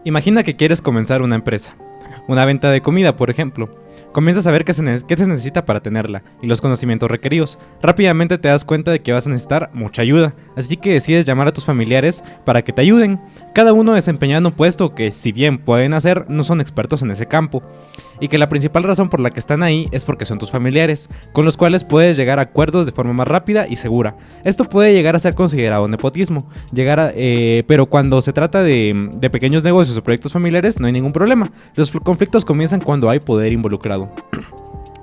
Imagina que quieres comenzar una empresa, una venta de comida, por ejemplo. Comienzas a ver qué se necesita para tenerla y los conocimientos requeridos. Rápidamente te das cuenta de que vas a necesitar mucha ayuda, así que decides llamar a tus familiares para que te ayuden. Cada uno desempeñando un puesto que, si bien pueden hacer, no son expertos en ese campo. Y que la principal razón por la que están ahí es porque son tus familiares, con los cuales puedes llegar a acuerdos de forma más rápida y segura. Esto puede llegar a ser considerado nepotismo, pero cuando se trata de pequeños negocios o proyectos familiares no hay ningún problema. Los conflictos comienzan cuando hay poder involucrado.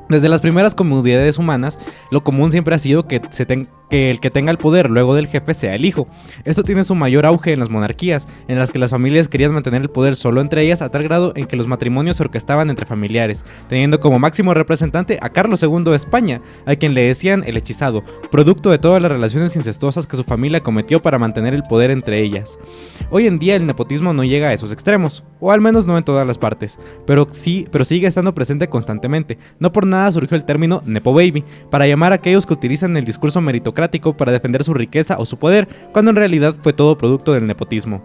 Desde las primeras comunidades humanas, lo común siempre ha sido que el que tenga el poder luego del jefe sea el hijo. Esto tiene su mayor auge en las monarquías, en las que las familias querían mantener el poder solo entre ellas, a tal grado en que los matrimonios se orquestaban entre familiares, teniendo como máximo representante a Carlos II de España, a quien le decían el hechizado, producto de todas las relaciones incestuosas que su familia cometió para mantener el poder entre ellas. Hoy en día el nepotismo no llega a esos extremos, o al menos no en todas las partes, pero sigue estando presente constantemente. No por nada surgió el término Nepo Baby, para llamar a aquellos que utilizan el discurso meritocrático para defender su riqueza o su poder, cuando en realidad fue todo producto del nepotismo.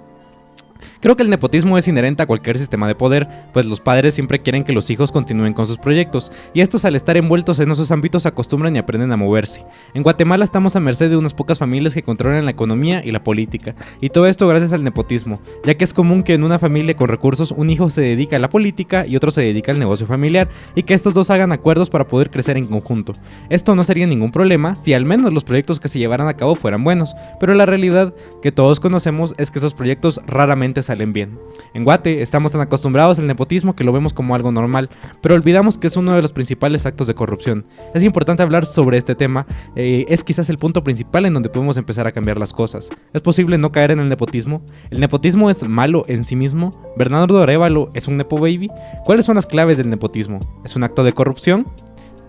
Creo que el nepotismo es inherente a cualquier sistema de poder, pues los padres siempre quieren que los hijos continúen con sus proyectos, y estos al estar envueltos en esos ámbitos se acostumbran y aprenden a moverse. En Guatemala estamos a merced de unas pocas familias que controlan la economía y la política, y todo esto gracias al nepotismo, ya que es común que en una familia con recursos un hijo se dedique a la política y otro se dedica al negocio familiar, y que estos dos hagan acuerdos para poder crecer en conjunto. Esto no sería ningún problema si al menos los proyectos que se llevaran a cabo fueran buenos, pero la realidad que todos conocemos es que esos proyectos raramente salen bien. En Guate estamos tan acostumbrados al nepotismo que lo vemos como algo normal, pero olvidamos que es uno de los principales actos de corrupción. Es importante hablar sobre este tema, es quizás el punto principal en donde podemos empezar a cambiar las cosas. ¿Es posible no caer en el nepotismo? ¿El nepotismo es malo en sí mismo? ¿Bernardo Arévalo es un nepo baby? ¿Cuáles son las claves del nepotismo? ¿Es un acto de corrupción?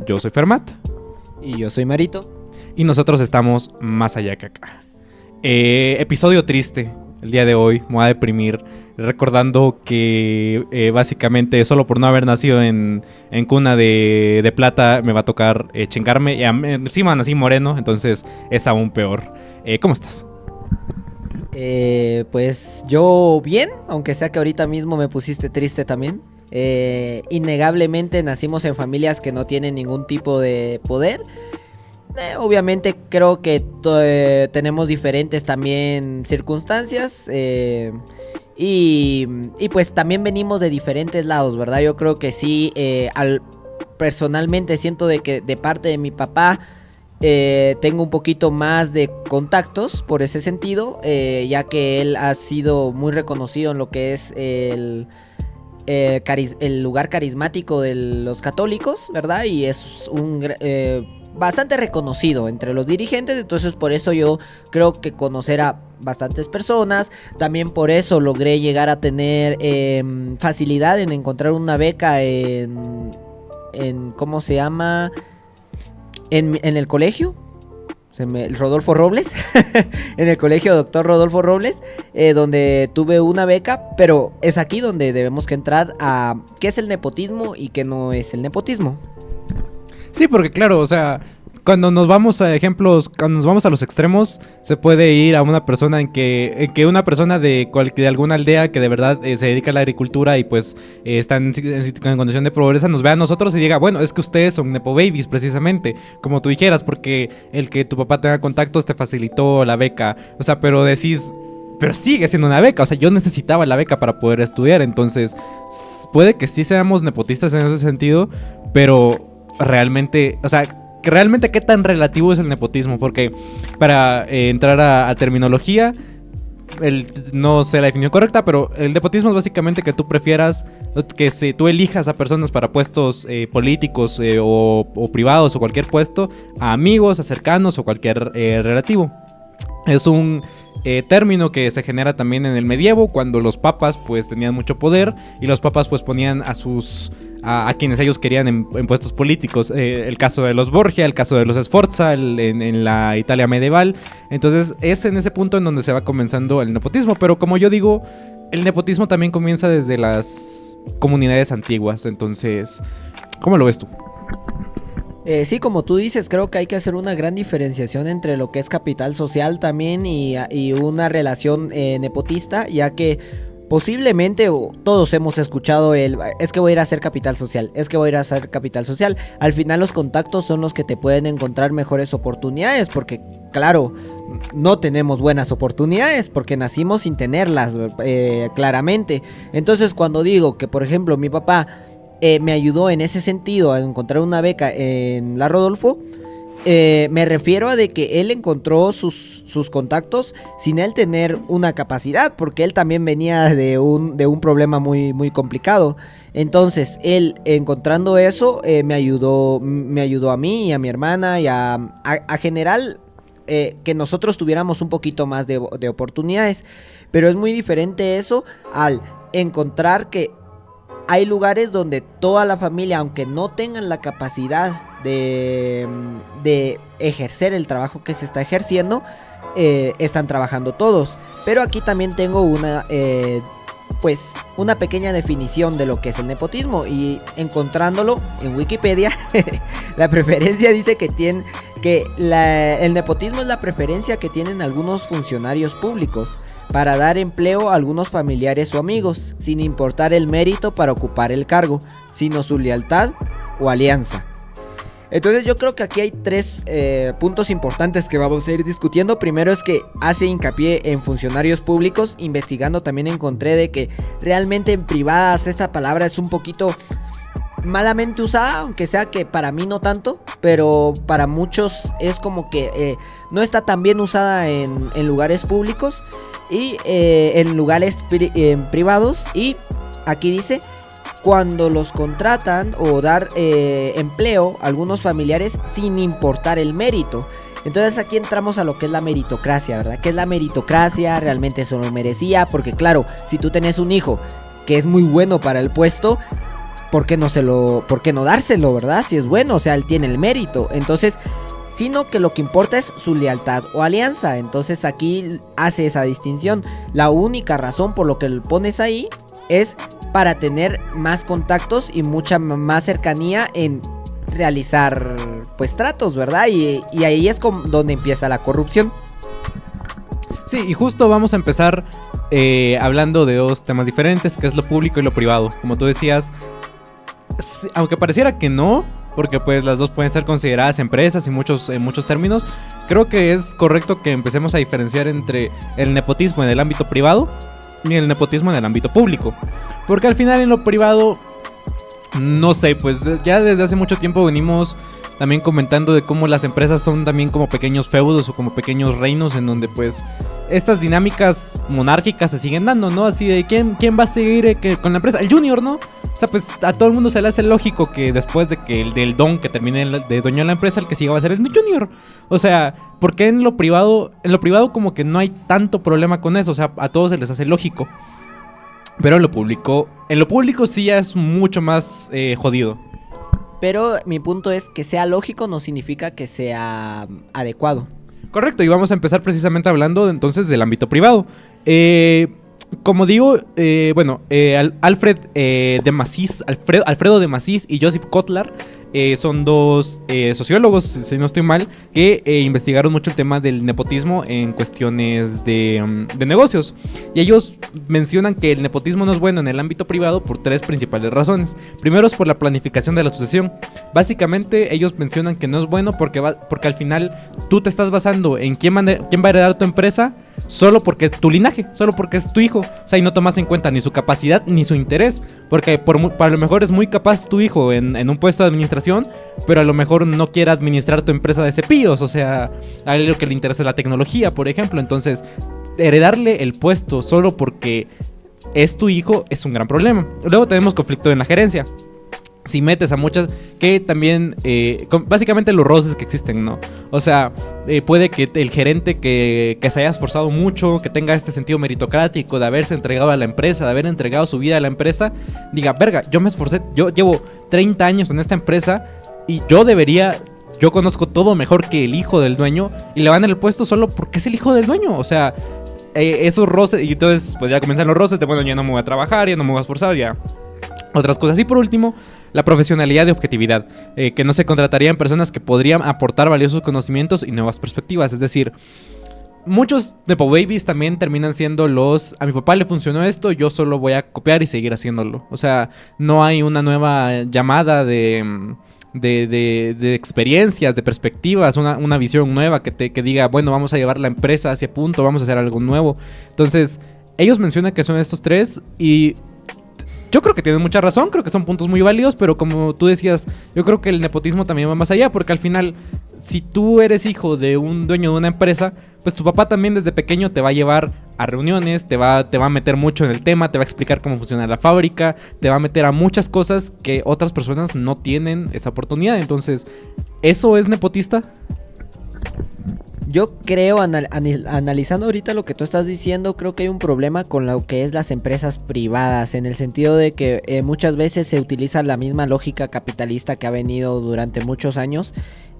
Yo soy Fermat. Y yo soy Marito. Y nosotros estamos más allá que acá. Episodio triste. El día de hoy me voy a deprimir recordando que básicamente solo por no haber nacido en cuna de plata me va a tocar chingarme. Y encima nací moreno, entonces es aún peor. ¿Cómo estás? Pues yo bien, aunque sea que ahorita mismo me pusiste triste también. Innegablemente nacimos en familias que no tienen ningún tipo de poder. Obviamente creo que tenemos diferentes también circunstancias y pues también venimos de diferentes lados, ¿verdad? Yo creo que sí, personalmente siento de que de parte de mi papá tengo un poquito más de contactos por ese sentido, ya que él ha sido muy reconocido en lo que es el lugar carismático de los católicos, ¿verdad? Y es un bastante reconocido entre los dirigentes, entonces por eso yo creo que conocer a bastantes personas, también por eso logré llegar a tener facilidad en encontrar una beca en ¿cómo se llama? En el colegio, Rodolfo Robles, en el colegio Doctor Rodolfo Robles, donde tuve una beca, pero es aquí donde debemos que entrar a qué es el nepotismo y qué no es el nepotismo. Sí, porque claro, o sea, cuando nos vamos a ejemplos, cuando nos vamos a los extremos, se puede ir a una persona en que una persona de alguna aldea que de verdad se dedica a la agricultura y pues está en condición de pobreza, nos vea a nosotros y diga, bueno, es que ustedes son nepo babies precisamente, como tú dijeras, porque el que tu papá tenga contactos te facilitó la beca, o sea, pero decís, pero sigue siendo una beca, o sea, yo necesitaba la beca para poder estudiar, entonces puede que sí seamos nepotistas en ese sentido, pero realmente, o sea, realmente qué tan relativo es el nepotismo, porque para entrar a terminología, no sé la definición correcta, pero el nepotismo es básicamente que tú prefieras, que tú elijas a personas para puestos políticos o privados o cualquier puesto, a amigos, a cercanos o cualquier relativo. Es un término que se genera también en el medievo, cuando los papas pues tenían mucho poder y los papas pues ponían a quienes ellos querían en puestos políticos. El caso de los Borgia, el caso de los Sforza en la Italia medieval. Entonces es en ese punto en donde se va comenzando el nepotismo, pero como yo digo, el nepotismo también comienza desde las comunidades antiguas. Entonces, ¿cómo lo ves tú? Sí, como tú dices, creo que hay que hacer una gran diferenciación entre lo que es capital social también y una relación nepotista, ya que posiblemente todos hemos escuchado es que voy a ir a hacer capital social, es que voy a ir a hacer capital social. Al final los contactos son los que te pueden encontrar mejores oportunidades, porque claro, no tenemos buenas oportunidades porque nacimos sin tenerlas, claramente. Entonces cuando digo que por ejemplo mi papá me ayudó en ese sentido a encontrar una beca en la Rodolfo, me refiero a de que él encontró sus contactos sin él tener una capacidad, porque él también venía de un problema muy, muy complicado. Entonces él, encontrando eso, me ayudó a mí y a mi hermana y a general, que nosotros tuviéramos un poquito más de oportunidades. Pero es muy diferente eso al encontrar que hay lugares donde toda la familia, aunque no tengan la capacidad de ejercer el trabajo que se está ejerciendo, están trabajando todos. Pero aquí también tengo una pequeña definición de lo que es el nepotismo, y encontrándolo en Wikipedia, la preferencia dice que el nepotismo es la preferencia que tienen algunos funcionarios públicos para dar empleo a algunos familiares o amigos, sin importar el mérito para ocupar el cargo, sino su lealtad o alianza. Entonces yo creo que aquí hay tres puntos importantes que vamos a ir discutiendo. Primero es que hace hincapié en funcionarios públicos. Investigando también encontré de que realmente en privadas esta palabra es un poquito malamente usada, aunque sea que para mí no tanto, pero para muchos es como que no está tan bien usada en lugares públicos y en lugares privados. Y aquí dice: cuando los contratan o dar empleo a algunos familiares sin importar el mérito. Entonces aquí entramos a lo que es la meritocracia, ¿verdad? ¿Qué es la meritocracia? Realmente eso lo merecía, porque claro, si tú tenés un hijo que es muy bueno para el puesto, ¿por qué no dárselo, verdad? Si es bueno, o sea, él tiene el mérito. Entonces, sino que lo que importa es su lealtad o alianza. Entonces aquí hace esa distinción. La única razón por lo que lo pones ahí es para tener más contactos y mucha más cercanía en realizar pues tratos, ¿verdad? Y ahí es donde empieza la corrupción. Sí, y justo vamos a empezar hablando de dos temas diferentes, que es lo público y lo privado. Como tú decías, aunque pareciera que no, porque pues las dos pueden ser consideradas empresas en muchos términos, creo que es correcto que empecemos a diferenciar entre el nepotismo en el ámbito privado y el nepotismo en el ámbito público. Porque al final en lo privado, no sé, pues ya desde hace mucho tiempo venimos también comentando de cómo las empresas son también como pequeños feudos o como pequeños reinos en donde pues estas dinámicas monárquicas se siguen dando, ¿no? Así de quién va a seguir con la empresa, el junior, ¿no? O sea, pues a todo el mundo se le hace lógico que después de que el del don que termine de dueño de la empresa, el que siga va a ser el junior. O sea, ¿por qué en lo privado como que no hay tanto problema con eso? O sea, a todos se les hace lógico. Pero en lo público sí ya es mucho más jodido. Pero mi punto es que sea lógico no significa que sea adecuado. Correcto, y vamos a empezar precisamente hablando entonces del ámbito privado. Como digo, Alfredo de Masís y Joseph Kotlar son dos sociólogos, si no estoy mal, que investigaron mucho el tema del nepotismo en cuestiones de negocios. Y ellos mencionan que el nepotismo no es bueno en el ámbito privado por tres principales razones. Primero es por la planificación de la sucesión. Básicamente ellos mencionan que no es bueno porque al final tú te estás basando en quién va a heredar tu empresa solo porque tu linaje, solo porque es tu hijo. O sea, y no tomas en cuenta ni su capacidad ni su interés. Porque para lo mejor es muy capaz tu hijo en un puesto de administración, pero a lo mejor no quiere administrar tu empresa de cepillos. O sea, a él lo que le interesa es la tecnología, por ejemplo. Entonces, heredarle el puesto solo porque es tu hijo es un gran problema. Luego tenemos conflicto en la gerencia. Si metes a muchas, que también, básicamente los roces que existen, ¿no? O sea, puede que el gerente que se haya esforzado mucho, que tenga este sentido meritocrático de haberse entregado a la empresa, de haber entregado su vida a la empresa, diga, verga, yo me esforcé, yo llevo 30 años en esta empresa y yo conozco todo mejor que el hijo del dueño, y le van el puesto solo porque es el hijo del dueño. O sea, esos roces, y entonces pues ya comienzan los roces de, bueno, ya no me voy a trabajar, ya no me voy a esforzar, ya otras cosas. Y por último, la profesionalidad y objetividad, que no se contratarían personas que podrían aportar valiosos conocimientos y nuevas perspectivas. Es decir, muchos Nepo Babies también terminan siendo los... A mi papá le funcionó esto, yo solo voy a copiar y seguir haciéndolo. O sea, no hay una nueva llamada de experiencias, de perspectivas, una visión nueva que diga, bueno, vamos a llevar la empresa hacia punto, vamos a hacer algo nuevo. Entonces, ellos mencionan que son estos tres y yo creo que tienen mucha razón, creo que son puntos muy válidos, pero como tú decías, yo creo que el nepotismo también va más allá, porque al final, si tú eres hijo de un dueño de una empresa, pues tu papá también desde pequeño te va a llevar a reuniones, te va a meter mucho en el tema, te va a explicar cómo funciona la fábrica, te va a meter a muchas cosas que otras personas no tienen esa oportunidad. Entonces, ¿eso es nepotista? Yo creo, analizando ahorita lo que tú estás diciendo, creo que hay un problema con lo que es las empresas privadas, en el sentido de que muchas veces se utiliza la misma lógica capitalista que ha venido durante muchos años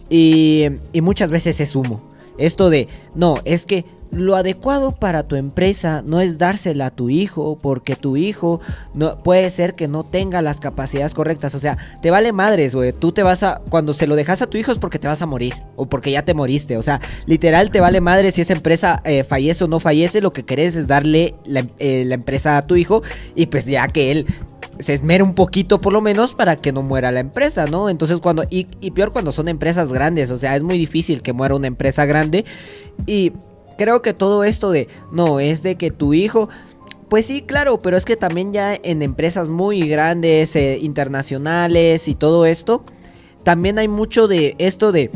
y muchas veces es humo. Esto de, no, es que lo adecuado para tu empresa no es dársela a tu hijo, porque tu hijo no puede ser que no tenga las capacidades correctas. O sea, te vale madres, güey. Tú te vas a... Cuando se lo dejas a tu hijo es porque te vas a morir, o porque ya te moriste. O sea, literal te vale madres si esa empresa fallece o no fallece. Lo que querés es darle la empresa a tu hijo, y pues ya que él se esmera un poquito por lo menos para que no muera la empresa, ¿no? Entonces cuando... Y peor cuando son empresas grandes. O sea, es muy difícil que muera una empresa grande. Y creo que todo esto de... No, es de que tu hijo... Pues sí, claro, pero es que también ya en empresas muy grandes, internacionales y todo esto, también hay mucho de esto de...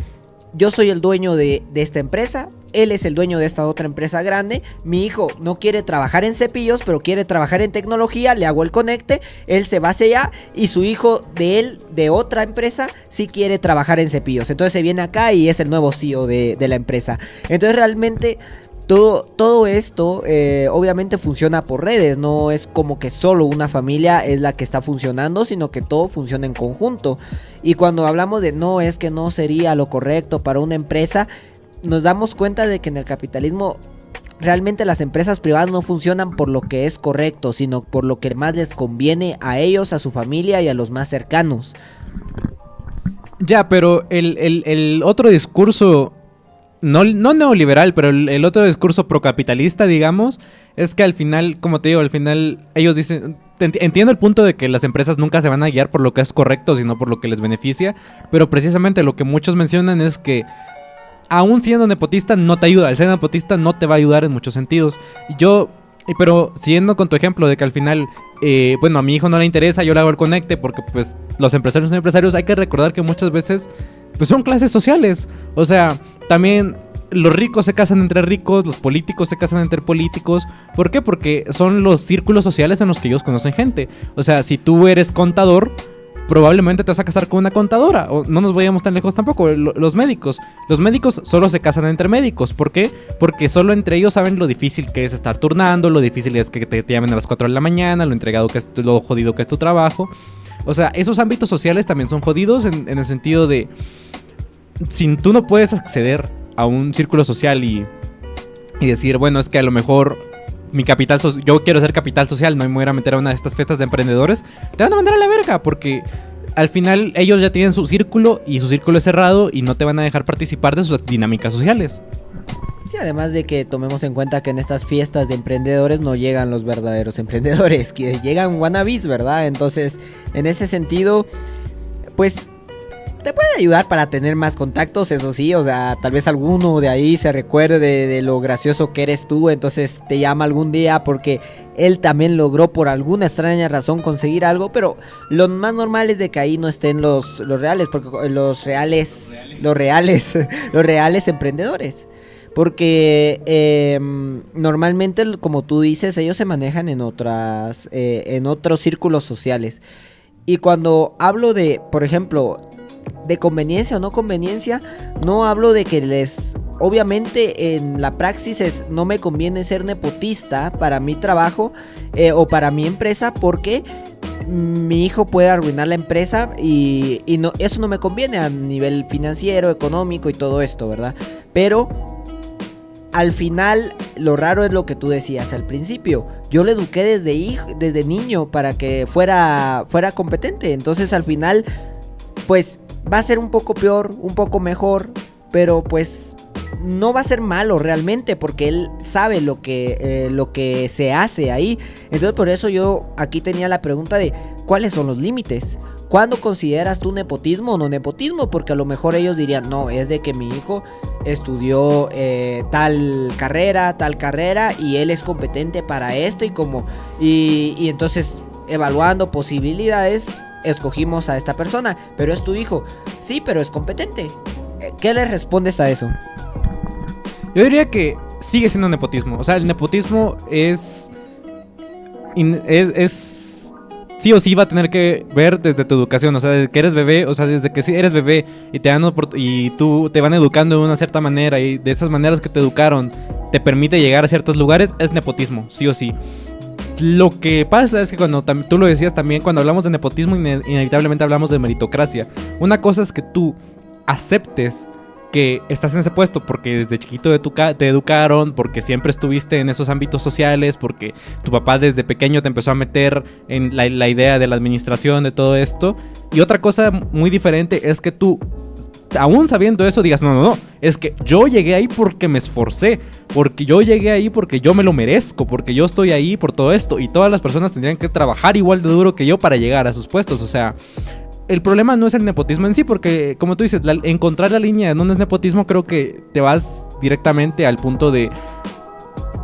Yo soy el dueño de esta empresa, él es el dueño de esta otra empresa grande, mi hijo no quiere trabajar en cepillos, pero quiere trabajar en tecnología, le hago el conecte, él se va hacia allá, y su hijo de él, de otra empresa, sí quiere trabajar en cepillos. Entonces se viene acá y es el nuevo CEO de la empresa. Entonces realmente... Todo esto obviamente funciona por redes, no es como que solo una familia es la que está funcionando, sino que todo funciona en conjunto. Y cuando hablamos de no, es que no sería lo correcto para una empresa, nos damos cuenta de que en el capitalismo realmente las empresas privadas no funcionan por lo que es correcto, sino por lo que más les conviene a ellos, a su familia y a los más cercanos. Ya, pero el otro discurso... No neoliberal, pero el otro discurso procapitalista, digamos, es que al final, como te digo, al final ellos dicen... Entiendo el punto de que las empresas nunca se van a guiar por lo que es correcto, sino por lo que les beneficia, pero precisamente lo que muchos mencionan es que aún siendo nepotista no te ayuda, el ser nepotista no te va a ayudar en muchos sentidos. Pero siguiendo con tu ejemplo de que al final, bueno, a mi hijo no le interesa, yo le hago el conecte porque pues los empresarios son empresarios, hay que recordar que muchas veces pues son clases sociales, o sea... También los ricos se casan entre ricos, los políticos se casan entre políticos. ¿Por qué? Porque son los círculos sociales en los que ellos conocen gente. O sea, si tú eres contador, probablemente te vas a casar con una contadora. O no nos vayamos tan lejos tampoco. Los médicos solo se casan entre médicos. ¿Por qué? Porque solo entre ellos saben lo difícil que es estar turnando, lo difícil es que te llamen a las 4 de la mañana, lo jodido que es tu trabajo. O sea, esos ámbitos sociales también son jodidos en el sentido de... Si tú no puedes acceder a un círculo social y decir, bueno, es que a lo mejor yo quiero ser capital social, no me voy a meter a una de estas fiestas de emprendedores, te van a mandar a la verga, porque al final ellos ya tienen su círculo y su círculo es cerrado y no te van a dejar participar de sus dinámicas sociales. Sí, además de que tomemos en cuenta que en estas fiestas de emprendedores no llegan los verdaderos emprendedores, que llegan wannabes, ¿verdad? Entonces, en ese sentido, pues... te puede ayudar para tener más contactos, eso sí, o sea, tal vez alguno de ahí se recuerde de lo gracioso que eres tú, entonces te llama algún día porque él también logró por alguna extraña razón conseguir algo, pero lo más normal es de que ahí no estén los reales, porque los reales emprendedores. Porque normalmente, como tú dices, ellos se manejan en otros círculos sociales. Y cuando hablo de, por ejemplo, de conveniencia o no conveniencia, no hablo de que obviamente en la praxis no me conviene ser nepotista para mi trabajo o para mi empresa, porque mi hijo puede arruinar la empresa y no, eso no me conviene a nivel financiero, económico y todo esto, ¿verdad? Pero al final lo raro es lo que tú decías al principio. Yo lo eduqué desde niño para que fuera competente. Entonces al final pues va a ser un poco peor, un poco mejor, pero pues no va a ser malo realmente, porque él sabe lo que se hace ahí. Entonces por eso yo aquí tenía la pregunta de ¿cuáles son los límites? ¿Cuándo consideras tú nepotismo o no nepotismo? Porque a lo mejor ellos dirían, no, es de que mi hijo estudió tal carrera y él es competente para esto y entonces evaluando posibilidades escogimos a esta persona, pero es tu hijo. Sí, pero es competente. ¿Qué le respondes a eso? Yo diría que sigue siendo nepotismo. O sea, el nepotismo es sí o sí va a tener que ver desde tu educación. O sea, desde que eres bebé, o sea, desde que sí eres bebé y y tú te van educando de una cierta manera y de esas maneras que te educaron te permite llegar a ciertos lugares, es nepotismo, sí o sí. Lo que pasa es que cuando tú lo decías también, cuando hablamos de nepotismo, inevitablemente hablamos de meritocracia. Una cosa es que tú aceptes que estás en ese puesto porque desde chiquito te educaron, porque siempre estuviste en esos ámbitos sociales, porque tu papá desde pequeño te empezó a meter en la idea de la administración, de todo esto. Y otra cosa muy diferente es que tú, aún sabiendo eso, digas, no, es que yo llegué ahí porque me esforcé, porque yo llegué ahí porque yo me lo merezco, porque yo estoy ahí por todo esto, y todas las personas tendrían que trabajar igual de duro que yo para llegar a sus puestos. O sea, el problema no es el nepotismo en sí, porque como tú dices, encontrar la línea de dónde es nepotismo, creo que te vas directamente al punto de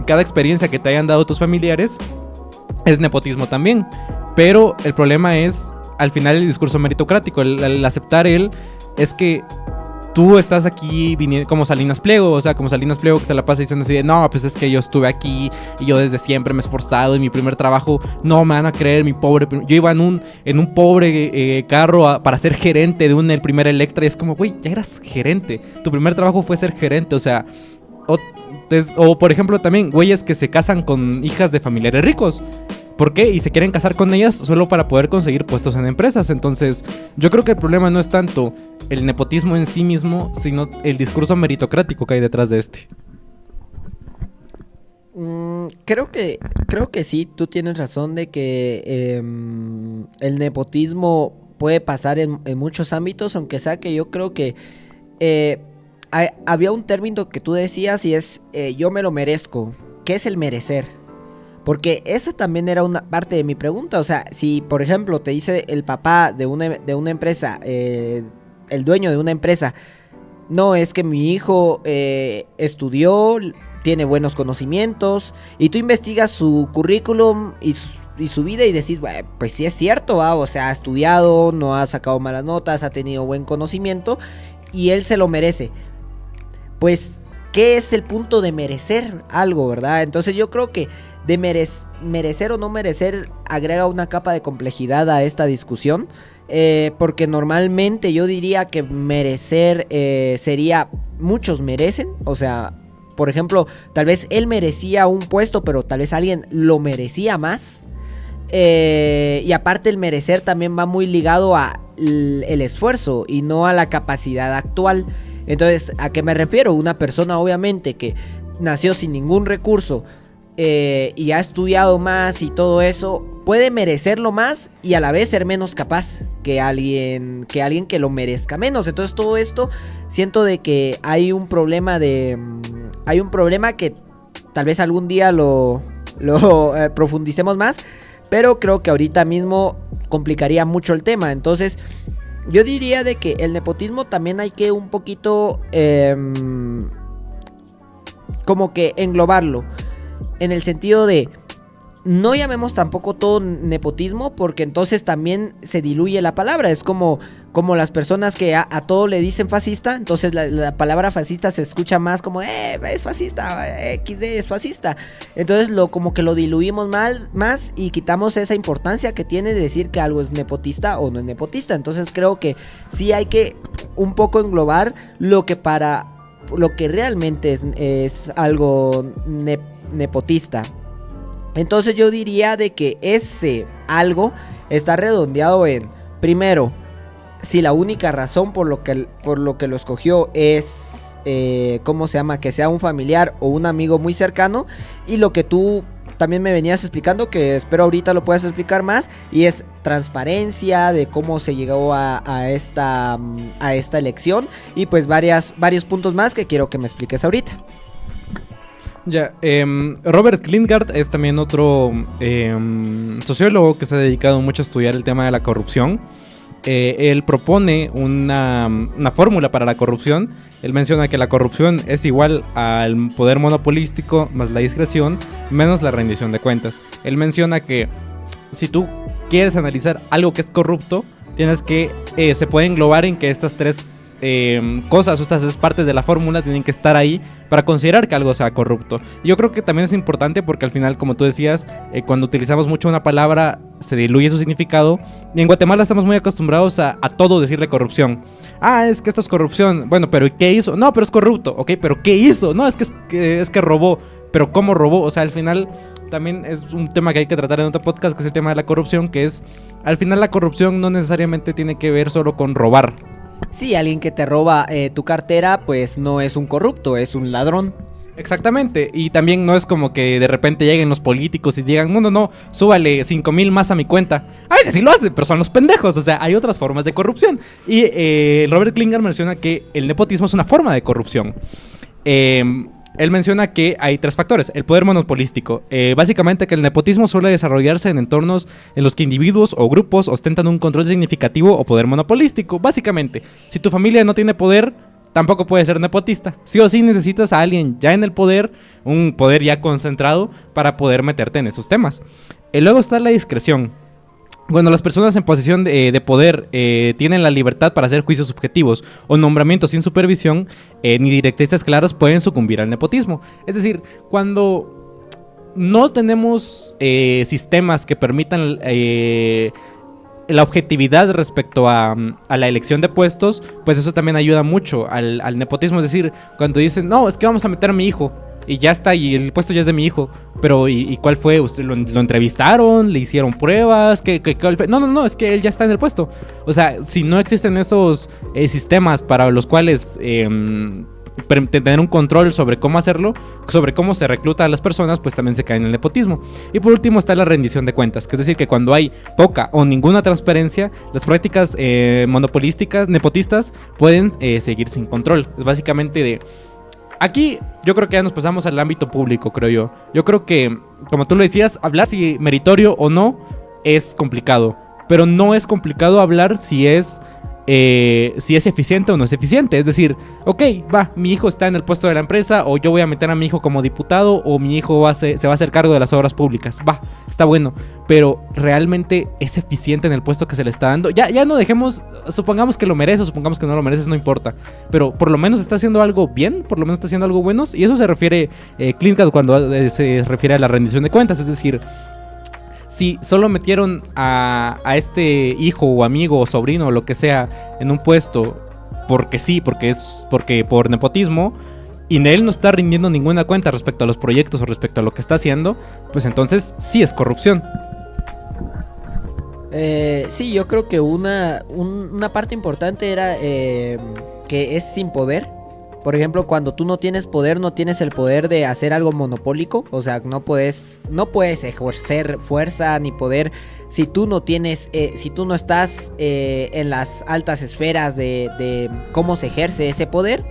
cada experiencia que te hayan dado tus familiares es nepotismo también. Pero el problema es al final el discurso meritocrático, el aceptar es que tú estás aquí viniendo como Salinas Pliego, o sea, como Salinas Pliego que se la pasa diciendo así de, no, pues es que yo estuve aquí y yo desde siempre me he esforzado y mi primer trabajo, no me van a creer, yo iba en un pobre carro para ser gerente de el primer Electra, y es como, güey, ya eras gerente, tu primer trabajo fue ser gerente, o sea, o por ejemplo también, güeyes que se casan con hijas de familiares ricos. ¿Por qué? Y se quieren casar con ellas solo para poder conseguir puestos en empresas. Entonces, yo creo que el problema no es tanto el nepotismo en sí mismo, sino el discurso meritocrático que hay detrás de este. Creo que sí, tú tienes razón de que el nepotismo puede pasar en muchos ámbitos, aunque sea que yo creo que había un término que tú decías y es yo me lo merezco. ¿Qué es el merecer? Porque esa también era una parte de mi pregunta. O sea, si por ejemplo te dice el papá de una empresa, el dueño de una empresa, no, es que mi hijo estudió, tiene buenos conocimientos, y tú investigas su currículum y su vida y decís, bueno, pues sí es cierto, o sea, ha estudiado, no ha sacado malas notas, ha tenido buen conocimiento y él se lo merece. Pues, ¿qué es el punto de merecer algo, verdad? Entonces yo creo que de merecer o no merecer agrega una capa de complejidad a esta discusión, porque normalmente yo diría que merecer sería muchos merecen, o sea, por ejemplo, tal vez él merecía un puesto, pero tal vez alguien lo merecía más, y aparte el merecer también va muy ligado a el esfuerzo y no a la capacidad actual. Entonces, ¿a qué me refiero? Una persona obviamente que nació sin ningún recurso y ha estudiado más y todo eso, puede merecerlo más y a la vez ser menos capaz que alguien que lo merezca menos. Entonces todo esto siento de que hay un problema que tal vez algún día lo profundicemos más, pero creo que ahorita mismo complicaría mucho el tema. Entonces yo diría de que el nepotismo también hay que un poquito como que englobarlo, en el sentido de no llamemos tampoco todo nepotismo, porque entonces también se diluye la palabra. Es como las personas que a todo le dicen fascista, entonces la palabra fascista se escucha más como es fascista, XD es fascista. Entonces como que lo diluimos más y quitamos esa importancia que tiene de decir que algo es nepotista o no es nepotista. Entonces creo que sí hay que un poco englobar lo que realmente es algo nepotista. Entonces yo diría de que ese algo está redondeado en, primero, si la única razón por lo que lo escogió es, que sea un familiar o un amigo muy cercano, y lo que tú también me venías explicando, que espero ahorita lo puedas explicar más, y es transparencia de cómo se llegó a esta elección, y pues varios puntos más que quiero que me expliques ahorita. Ya, Robert Klingard es también otro sociólogo que se ha dedicado mucho a estudiar el tema de la corrupción. Él propone una fórmula para la corrupción. Él menciona que la corrupción es igual al poder monopolístico más la discreción menos la rendición de cuentas. Él menciona que si tú quieres analizar algo que es corrupto, tienes que se puede englobar en que estas tres cosas o estas tres partes de la fórmula tienen que estar ahí para considerar que algo sea corrupto. Y yo creo que también es importante porque al final, como tú decías, cuando utilizamos mucho una palabra se diluye su significado, y en Guatemala estamos muy acostumbrados a todo decirle corrupción. Ah, es que esto es corrupción. Bueno, pero ¿qué hizo? No, pero es corrupto. Ok, pero ¿qué hizo? No, es que robó. Pero ¿cómo robó? O sea, al final también es un tema que hay que tratar en otro podcast, que es el tema de la corrupción, que es, al final la corrupción no necesariamente tiene que ver solo con robar. Sí, alguien que te roba tu cartera, pues no es un corrupto, es un ladrón. Exactamente, y también no es como que de repente lleguen los políticos y digan, no, súbale 5,000 más a mi cuenta. A veces sí lo hacen, pero son los pendejos, o sea, hay otras formas de corrupción. Y Robert Klingard menciona que el nepotismo es una forma de corrupción. Él menciona que hay tres factores. El poder monopolístico. Básicamente que el nepotismo suele desarrollarse en entornos en los que individuos o grupos ostentan un control significativo o poder monopolístico. Básicamente, si tu familia no tiene poder, tampoco puede ser nepotista. Sí o sí necesitas a alguien ya en el poder, un poder ya concentrado, para poder meterte en esos temas. Luego está la discreción. Cuando las personas en posición de poder tienen la libertad para hacer juicios subjetivos o nombramientos sin supervisión, ni directrices claras, pueden sucumbir al nepotismo. Es decir, cuando no tenemos sistemas que permitan la objetividad respecto a la elección de puestos, pues eso también ayuda mucho al nepotismo. Es decir, cuando dicen, no, es que vamos a meter a mi hijo, y ya está, y el puesto ya es de mi hijo. Pero, ¿y cuál fue? ¿Usted lo entrevistaron? ¿Le hicieron pruebas? ¿Cuál fue? No, es que él ya está en el puesto. O sea, si no existen esos sistemas para los cuales tener un control sobre cómo hacerlo, sobre cómo se recluta a las personas, pues también se cae en el nepotismo. Y por último está la rendición de cuentas, que es decir, que cuando hay poca o ninguna transparencia, las prácticas monopolísticas, nepotistas, pueden seguir sin control. Es básicamente de... Aquí yo creo que ya nos pasamos al ámbito público, creo yo. Yo creo que, como tú lo decías, hablar si meritorio o no es complicado. Pero no es complicado hablar si es eficiente o no es eficiente. Es decir, ok, mi hijo está en el puesto de la empresa, o yo voy a meter a mi hijo como diputado, o mi hijo se va a hacer cargo de las obras públicas. Está bueno, pero realmente es eficiente en el puesto que se le está dando. Ya no dejemos, supongamos que lo merece o supongamos que no lo mereces, no importa, pero por lo menos está haciendo algo bien, por lo menos está haciendo algo bueno. Y eso se refiere Klingard cuando se refiere a la rendición de cuentas. Es decir, si solo metieron a este hijo o amigo o sobrino o lo que sea en un puesto porque sí, porque por nepotismo, y él no está rindiendo ninguna cuenta respecto a los proyectos o respecto a lo que está haciendo, pues entonces sí es corrupción. Sí, yo creo que una parte importante era que es sin poder. Por ejemplo, cuando tú no tienes poder, no tienes el poder de hacer algo monopólico. O sea, no puedes ejercer fuerza ni poder si tú no tienes, si tú no estás en las altas esferas de cómo se ejerce ese poder.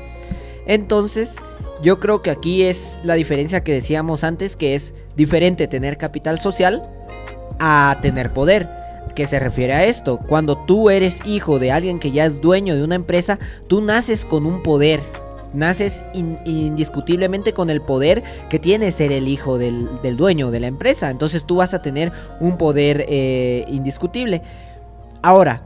Entonces, yo creo que aquí es la diferencia que decíamos antes, que es diferente tener capital social a tener poder. ¿Qué se refiere a esto? Cuando tú eres hijo de alguien que ya es dueño de una empresa, tú naces con un poder. Naces indiscutiblemente con el poder que tiene ser el hijo del dueño de la empresa. Entonces tú vas a tener un poder indiscutible. Ahora,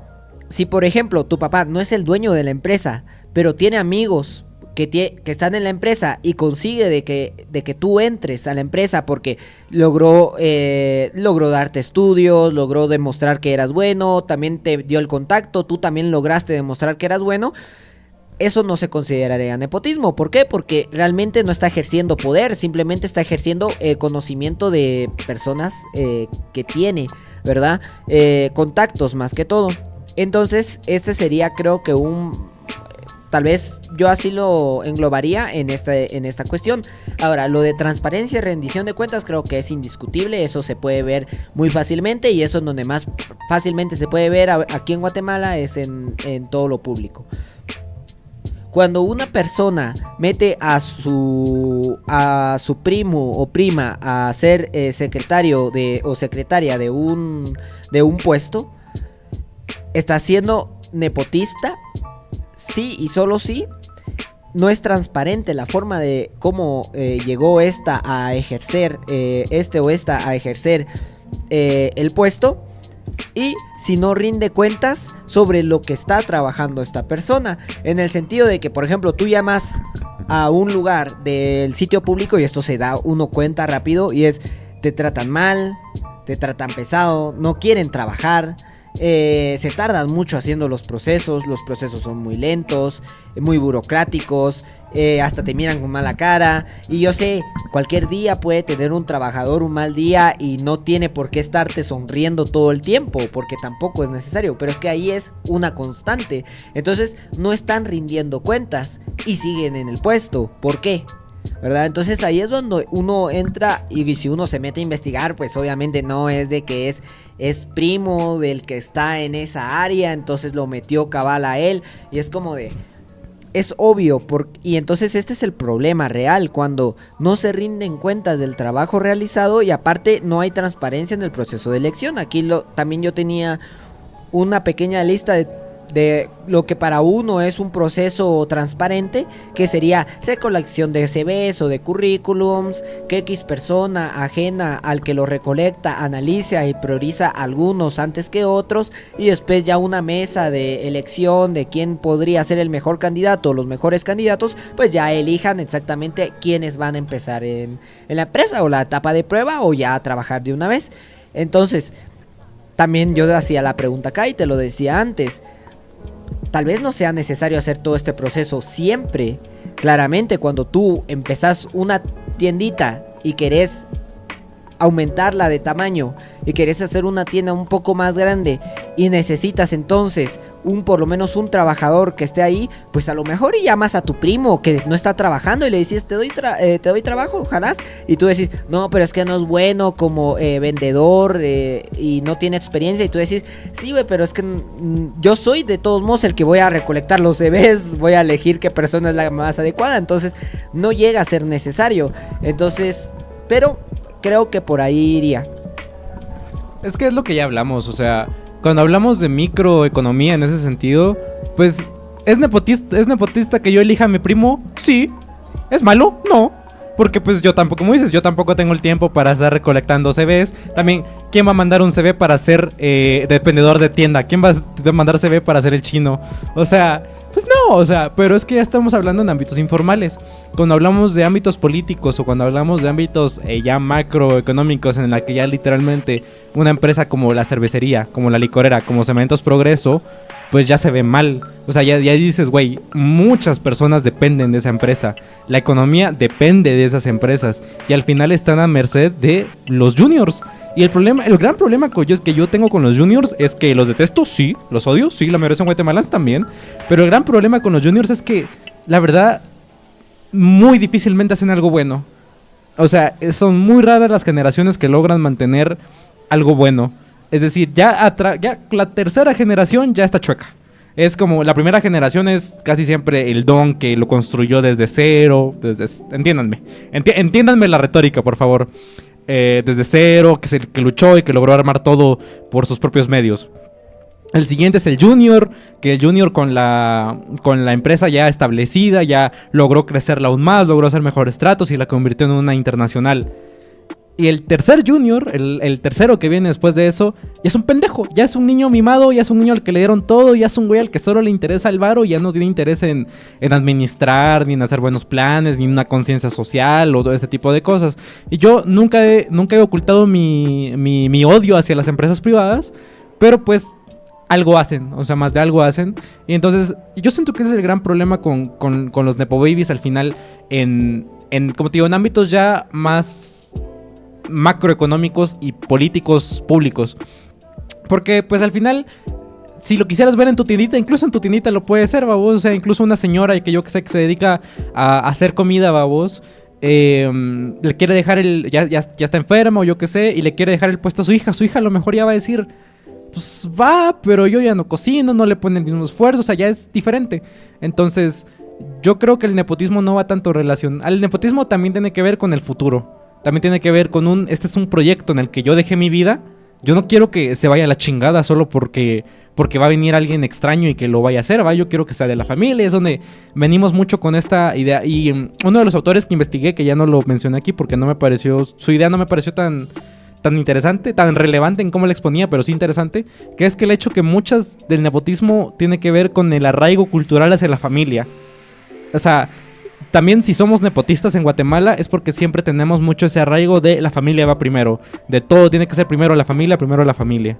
si por ejemplo tu papá no es el dueño de la empresa, pero tiene amigos que están en la empresa y consigue de que tú entres a la empresa porque logró darte estudios, logró demostrar que eras bueno, también te dio el contacto, tú también lograste demostrar que eras bueno, eso no se consideraría nepotismo. ¿Por qué? Porque realmente no está ejerciendo poder, simplemente está ejerciendo conocimiento de personas que tiene, ¿verdad? Contactos más que todo. Entonces, este sería, creo que tal vez yo así lo englobaría en esta cuestión. Ahora, lo de transparencia y rendición de cuentas creo que es indiscutible, eso se puede ver muy fácilmente, y eso en donde más fácilmente se puede ver aquí en Guatemala es en todo lo público. Cuando una persona mete a su primo o prima a ser secretario o secretaria de un puesto, está siendo nepotista, sí y solo sí. No es transparente la forma de cómo llegó esta a ejercer, a ejercer el puesto. Y si no rinde cuentas sobre lo que está trabajando esta persona, en el sentido de que, por ejemplo, tú llamas a un lugar del sitio público y esto se da uno cuenta rápido, y es: te tratan mal, te tratan pesado, no quieren trabajar, se tardan mucho haciendo los procesos son muy lentos, muy burocráticos, hasta te miran con mala cara. Y yo sé, cualquier día puede tener un trabajador un mal día y no tiene por qué estarte sonriendo todo el tiempo, porque tampoco es necesario, pero es que ahí es una constante. Entonces no están rindiendo cuentas y siguen en el puesto. ¿Por qué? ¿Verdad? Entonces ahí es donde uno entra, y si uno se mete a investigar, pues obviamente no es de que es primo del que está en esa área, entonces lo metió cabal a él, y es como de... Es obvio, y entonces este es el problema real, cuando no se rinden cuentas del trabajo realizado y aparte no hay transparencia en el proceso de elección. Aquí también yo tenía una pequeña lista de lo que para uno es un proceso transparente, que sería recolección de CVs o de currículums, que X persona ajena al que lo recolecta analiza y prioriza algunos antes que otros, y después ya una mesa de elección de quién podría ser el mejor candidato o los mejores candidatos, pues ya elijan exactamente quiénes van a empezar en la empresa o la etapa de prueba o ya a trabajar de una vez. Entonces, también yo hacía la pregunta acá y te lo decía antes: tal vez no sea necesario hacer todo este proceso siempre. Claramente, cuando tú empezás una tiendita y querés aumentarla de tamaño y querés hacer una tienda un poco más grande y necesitas entonces por lo menos un trabajador que esté ahí, pues a lo mejor y llamas a tu primo que no está trabajando y le dices: te doy trabajo, ojalá. Y tú decís: no, pero es que no es bueno como vendedor y no tiene experiencia. Y tú decís: sí, güey, pero es que yo soy de todos modos el que voy a recolectar los CVs, voy a elegir qué persona es la más adecuada. Entonces no llega a ser necesario. Entonces, pero creo que por ahí iría. Es que es lo que ya hablamos, o sea, cuando hablamos de microeconomía en ese sentido, pues ¿es nepotista que yo elija a mi primo? Sí. ¿Es malo? No. Porque pues yo tampoco, como dices, yo tampoco tengo el tiempo para estar recolectando CVs. También, ¿quién va a mandar un CV para ser dependedor de tienda? ¿Quién va a mandar CV para ser el chino? O sea, pues no, o sea, pero es que ya estamos hablando en ámbitos informales. Cuando hablamos de ámbitos políticos o cuando hablamos de ámbitos ya macroeconómicos, en la que ya literalmente una empresa como la cervecería, como la licorera, como Cementos Progreso, pues ya se ve mal. O sea, ya dices, güey, muchas personas dependen de esa empresa. La economía depende de esas empresas. Y al final están a merced de los juniors. Y el gran problema que yo tengo con los juniors es que los detesto, sí, los odio, sí, la mayoría son guatemalans también. Pero el gran problema con los juniors es que, la verdad, muy difícilmente hacen algo bueno. O sea, son muy raras las generaciones que logran mantener algo bueno. Es decir, ya la tercera generación ya está chueca. Es como, la primera generación es casi siempre el don que lo construyó desde cero. Entiéndanme. Entiéndanme la retórica, por favor. Desde cero, que luchó y que logró armar todo por sus propios medios. El siguiente es el Junior, que el Junior con la empresa ya establecida, ya logró crecerla aún más, logró hacer mejores tratos y la convirtió en una internacional. Y el tercer Junior, el tercero que viene después de eso, ya es un pendejo, ya es un niño mimado, ya es un niño al que le dieron todo, ya es un güey al que solo le interesa el varo, ya no tiene interés en administrar, ni en hacer buenos planes, ni en una conciencia social o todo ese tipo de cosas. Y yo nunca he ocultado mi odio hacia las empresas privadas, pero pues algo hacen, o sea, más de algo hacen. Y entonces yo siento que ese es el gran problema con los Nepo Babies al final, como te digo, en ámbitos ya más macroeconómicos y políticos públicos. Porque pues al final si lo quisieras ver en tu tiendita, incluso en tu tiendita lo puede ser, babos. O sea, incluso una señora que yo que sé que se dedica a hacer comida, babos, le quiere dejar ya está enferma o yo que sé, y le quiere dejar el puesto a su hija. Su hija a lo mejor ya va a decir, pues va, pero yo ya no cocino, no le pone el mismo esfuerzo, o sea, ya es diferente. Entonces, yo creo que el nepotismo no va tanto relacionado. El nepotismo también tiene que ver con el futuro. También tiene que ver con este es un proyecto en el que yo dejé mi vida. Yo no quiero que se vaya a la chingada solo porque va a venir alguien extraño y que lo vaya a hacer, ¿va? Yo quiero que sea de la familia. Es donde venimos mucho con esta idea. Y uno de los autores que investigué, que ya no lo mencioné aquí porque no me pareció, su idea no me pareció tan interesante, tan relevante en cómo la exponía, pero sí interesante, que es que el hecho que muchas del nepotismo tiene que ver con el arraigo cultural hacia la familia. O sea, también si somos nepotistas en Guatemala es porque siempre tenemos mucho ese arraigo de la familia va primero. De todo tiene que ser primero la familia, primero la familia.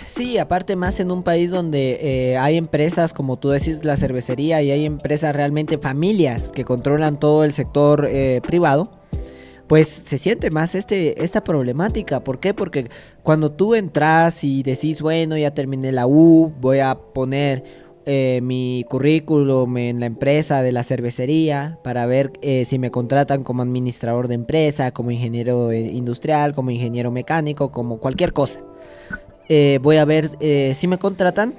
Sí, aparte más en un país donde hay empresas, como tú decís, la cervecería, y hay empresas realmente familias que controlan todo el sector privado, pues se siente más esta problemática. ¿Por qué? Porque cuando tú entras y decís, bueno, ya terminé la U, voy a poner mi currículum en la empresa de la cervecería para ver si me contratan como administrador de empresa, como ingeniero industrial, como ingeniero mecánico, como cualquier cosa. Voy a ver si me contratan.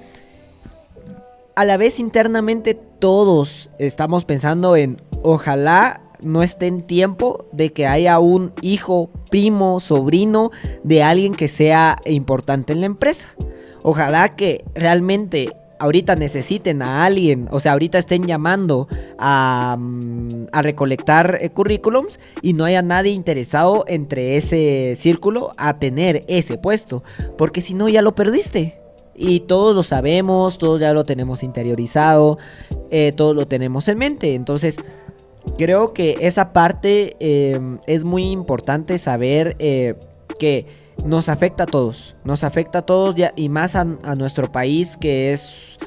A la vez internamente todos estamos pensando en ojalá no esté en tiempo de que haya un hijo, primo, sobrino de alguien que sea importante en la empresa. Ojalá que realmente ahorita necesiten a alguien, o sea, ahorita estén llamando a recolectar currículums y no haya nadie interesado entre ese círculo a tener ese puesto, porque si no ya lo perdiste. Y todos lo sabemos, todos ya lo tenemos interiorizado, todos lo tenemos en mente. Entonces, creo que esa parte es muy importante saber que nos afecta a todos ya, y más a nuestro país, que es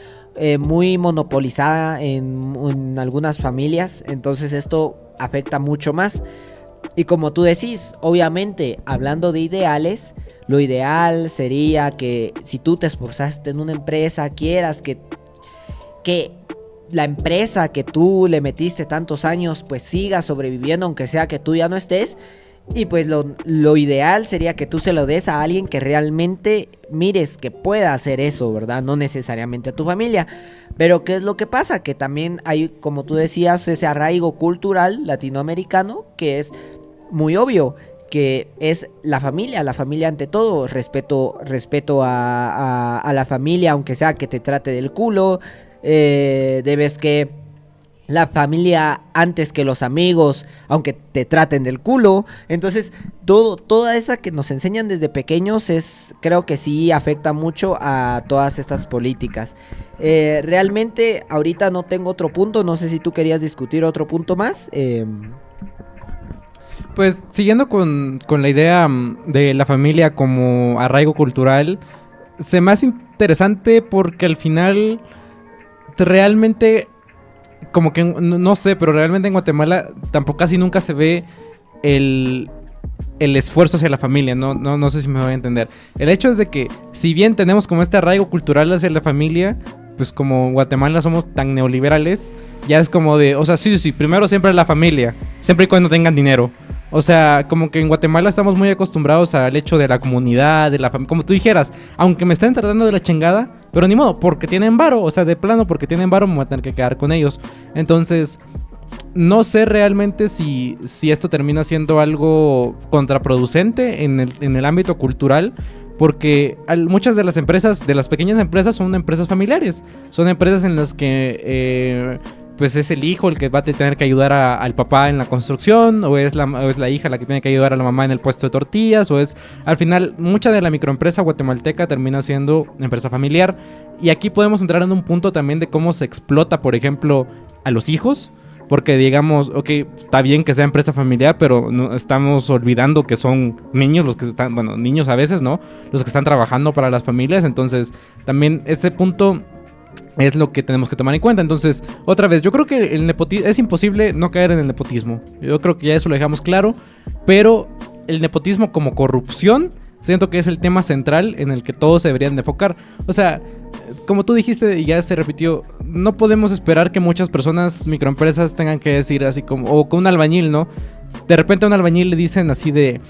muy monopolizada en algunas familias. Entonces esto afecta mucho más. Y como tú decís, obviamente, hablando de ideales, lo ideal sería que si tú te esforzaste en una empresa, quieras que la empresa que tú le metiste tantos años pues siga sobreviviendo, aunque sea que tú ya no estés. Y pues lo ideal sería que tú se lo des a alguien que realmente mires que pueda hacer eso, ¿verdad? No necesariamente a tu familia. Pero ¿qué es lo que pasa? Que también hay, como tú decías, ese arraigo cultural latinoamericano que es muy obvio, que es la familia ante todo. Respeto a la familia, aunque sea que te trate del culo. Debes que la familia antes que los amigos, aunque te traten del culo. Entonces, toda esa que nos enseñan desde pequeños creo que sí afecta mucho a todas estas políticas. Realmente, ahorita no tengo otro punto. No sé si tú querías discutir otro punto más. Pues, siguiendo con la idea de la familia como arraigo cultural, se me hace interesante porque al final realmente, como que, no sé, pero realmente en Guatemala tampoco casi nunca se ve el esfuerzo hacia la familia, no sé si me voy a entender. El hecho es de que, si bien tenemos como este arraigo cultural hacia la familia, pues como en Guatemala somos tan neoliberales, ya es como de, o sea, sí, primero siempre la familia, siempre y cuando tengan dinero. O sea, como que en Guatemala estamos muy acostumbrados al hecho de la comunidad, de la familia, como tú dijeras, aunque me estén tratando de la chingada, pero ni modo, porque tienen varo, o sea, de plano, porque tienen varo me voy a tener que quedar con ellos. Entonces, no sé realmente si esto termina siendo algo contraproducente en el ámbito cultural, porque muchas de las empresas, de las pequeñas empresas, son empresas familiares, son empresas en las que pues es el hijo el que va a tener que ayudar al papá en la construcción, o es la hija la que tiene que ayudar a la mamá en el puesto de tortillas, o es, al final, mucha de la microempresa guatemalteca termina siendo empresa familiar. Y aquí podemos entrar en un punto también de cómo se explota, por ejemplo, a los hijos, porque digamos, ok, está bien que sea empresa familiar, pero no, estamos olvidando que son niños los que están, bueno, niños a veces, ¿no? Los que están trabajando para las familias. Entonces, también ese punto es lo que tenemos que tomar en cuenta. Entonces, otra vez, yo creo que el nepotismo, es imposible no caer en el nepotismo. Yo creo que ya eso lo dejamos claro. Pero el nepotismo como corrupción siento que es el tema central en el que todos se deberían de enfocar. O sea, como tú dijiste y ya se repitió, no podemos esperar que muchas personas, microempresas, tengan que decir así como, o con un albañil, ¿no? De repente a un albañil le dicen así de,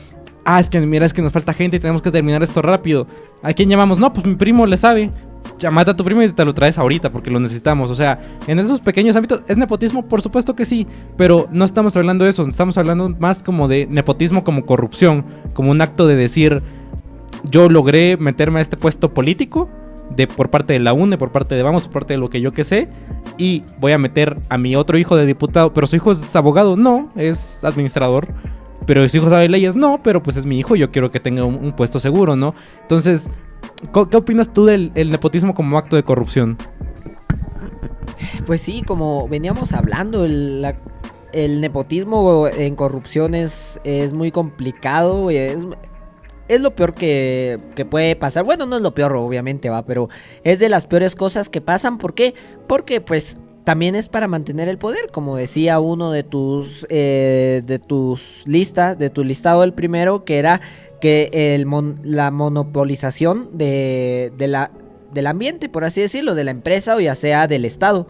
es que mira, es que nos falta gente y tenemos que terminar esto rápido. ¿A quién llamamos? No, pues mi primo le sabe. Llámate a tu primo y te lo traes ahorita porque lo necesitamos. O sea, en esos pequeños ámbitos, ¿es nepotismo? Por supuesto que sí, pero no estamos hablando de eso. Estamos hablando más como de nepotismo como corrupción, como un acto de decir, yo logré meterme a este puesto político por parte de la UNE, por parte de Vamos, por parte de lo que yo que sé, y voy a meter a mi otro hijo de diputado. Pero su hijo es abogado, no, es administrador. Pero su hijo sabe leyes, no, pero pues es mi hijo, yo quiero que tenga un puesto seguro, ¿no? Entonces, ¿qué opinas tú del nepotismo como acto de corrupción? Pues sí, como veníamos hablando, el nepotismo en corrupción es muy complicado, es lo peor que puede pasar. Bueno, no es lo peor, obviamente, pero es de las peores cosas que pasan. ¿Por qué? Porque pues también es para mantener el poder, como decía uno de tu listado, el primero, que era que la monopolización del ambiente, por así decirlo, de la empresa o ya sea del Estado.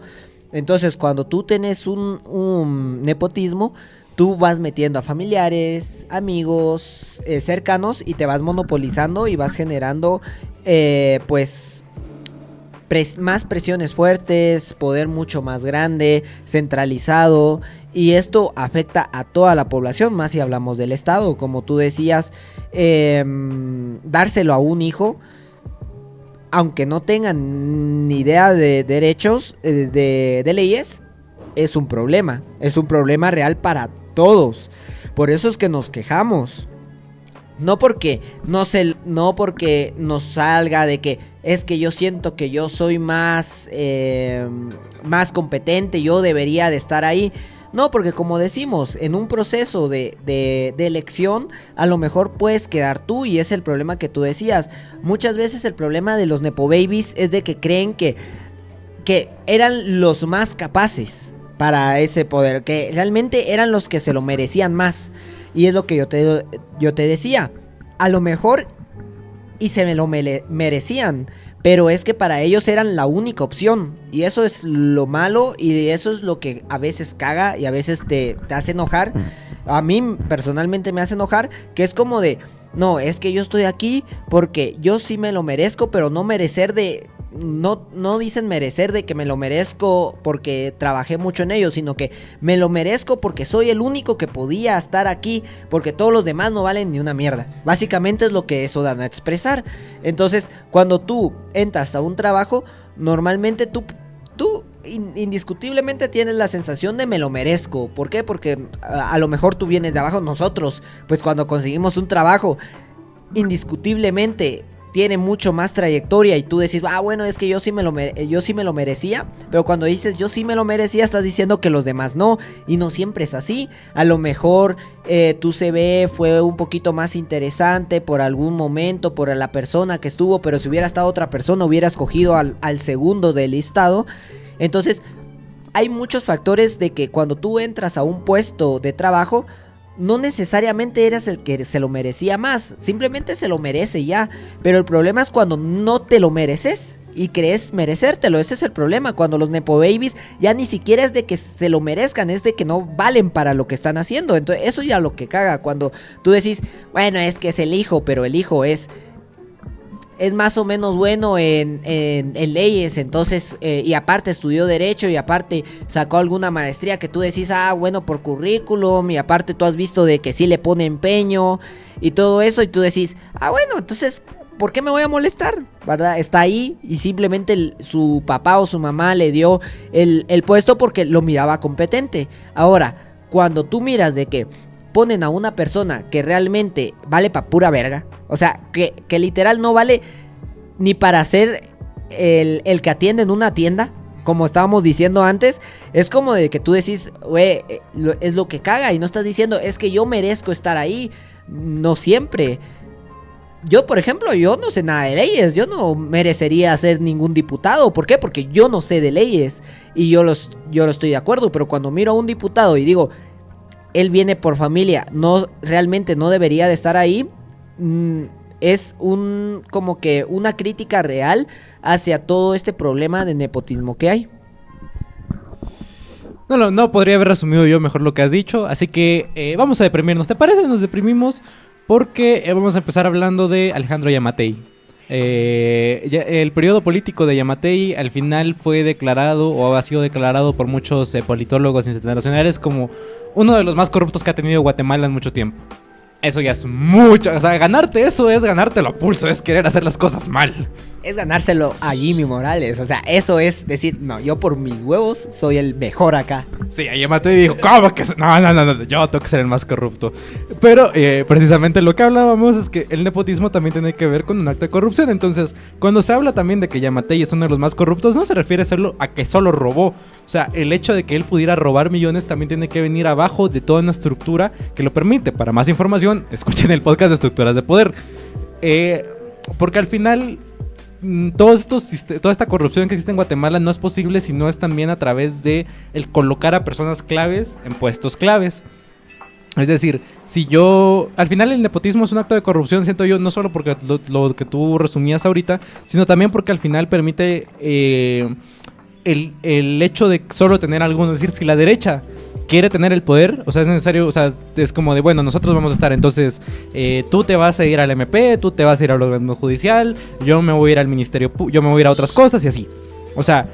Entonces, cuando tú tienes un nepotismo, tú vas metiendo a familiares, amigos, cercanos, y te vas monopolizando y vas generando, más presiones fuertes, poder mucho más grande, centralizado, y esto afecta a toda la población, más si hablamos del Estado. Como tú decías, dárselo a un hijo, aunque no tengan ni idea de derechos, de leyes, es un problema real para todos. Por eso es que nos quejamos. No porque nos salga de que es que yo siento que yo soy más competente, yo debería de estar ahí. No, porque como decimos, en un proceso de elección, a lo mejor puedes quedar tú, y es el problema que tú decías. Muchas veces el problema de los nepo babies es de que creen que eran los más capaces para ese poder, que realmente eran los que se lo merecían más. Y es lo que yo te decía, a lo mejor y se me lo merecían, pero es que para ellos eran la única opción, y eso es lo malo, y eso es lo que a veces caga y a veces te hace enojar. A mí personalmente me hace enojar, que es como de, no, es que yo estoy aquí porque yo sí me lo merezco, pero no merecer de... No dicen merecer de que me lo merezco porque trabajé mucho en ello, sino que me lo merezco porque soy el único que podía estar aquí, porque todos los demás no valen ni una mierda. Básicamente es lo que eso dan a expresar. Entonces, cuando tú entras a un trabajo, normalmente tú indiscutiblemente tienes la sensación de me lo merezco. ¿Por qué? Porque a lo mejor tú vienes de abajo. Nosotros, pues cuando conseguimos un trabajo, indiscutiblemente tiene mucho más trayectoria, y tú decís, bueno, es que yo sí me lo merecía. Pero cuando dices yo sí me lo merecía, estás diciendo que los demás no, y no siempre es así. A lo mejor tu CV fue un poquito más interesante por algún momento, por la persona que estuvo, pero si hubiera estado otra persona, hubiera escogido al segundo del listado. Entonces, hay muchos factores de que cuando tú entras a un puesto de trabajo, no necesariamente eras el que se lo merecía más, simplemente se lo merece ya. Pero el problema es cuando no te lo mereces y crees merecértelo. Ese es el problema, cuando los nepo babies ya ni siquiera es de que se lo merezcan, es de que no valen para lo que están haciendo. Entonces eso ya lo que caga, cuando tú decís, bueno, es que es el hijo, pero el hijo es más o menos bueno en leyes, entonces, y aparte estudió derecho, y aparte sacó alguna maestría que tú decís, bueno, por currículum, y aparte tú has visto de que sí le pone empeño y todo eso, y tú decís, bueno, entonces, ¿por qué me voy a molestar? ¿Verdad? Está ahí y simplemente su papá o su mamá le dio el puesto porque lo miraba competente. Ahora, cuando tú miras de que ponen a una persona que realmente vale pa' pura verga, o sea, que literal no vale ni para ser el que atiende en una tienda, como estábamos diciendo antes, es como de que tú decís, güey, es lo que caga, y no estás diciendo, es que yo merezco estar ahí. No siempre. Yo, por ejemplo, yo no sé nada de leyes, yo no merecería ser ningún diputado. ¿Por qué? Porque yo no sé de leyes, y yo lo estoy de acuerdo, pero cuando miro a un diputado y digo, él viene por familia, realmente no debería de estar ahí, es como que una crítica real hacia todo este problema de nepotismo que hay. No podría haber resumido yo mejor lo que has dicho, así que vamos a deprimirnos. ¿Te parece? Nos deprimimos porque vamos a empezar hablando de Alejandro Yamatei. El periodo político de Yamatei al final fue declarado o ha sido declarado por muchos politólogos internacionales como uno de los más corruptos que ha tenido Guatemala en mucho tiempo. Eso ya es mucho, o sea, ganarte eso es ganártelo a pulso, es querer hacer las cosas mal. Es ganárselo a Jimmy Morales, o sea, eso es decir, no, yo por mis huevos soy el mejor acá. Sí, ahí Yamatei dijo, ¿cómo que? No, yo tengo que ser el más corrupto. Pero precisamente lo que hablábamos es que el nepotismo también tiene que ver con un acto de corrupción. Entonces, cuando se habla también de que Yamatei es uno de los más corruptos, no se refiere a que solo robó. O sea, el hecho de que él pudiera robar millones también tiene que venir abajo de toda una estructura que lo permite. Para más información, escuchen el podcast de Estructuras de Poder. Porque al final toda esta corrupción que existe en Guatemala no es posible si no es también a través de el colocar a personas claves en puestos claves. Es decir, si yo... Al final el nepotismo es un acto de corrupción, siento yo, no solo porque lo que tú resumías ahorita, sino también porque al final permite el hecho de solo tener algunos. Es decir, si la derecha quiere tener el poder, o sea, es necesario, o sea, es como de, bueno, nosotros vamos a estar, entonces, tú te vas a ir al MP, tú te vas a ir al órgano judicial, yo me voy a ir al ministerio, yo me voy a ir a otras cosas y así. O sea,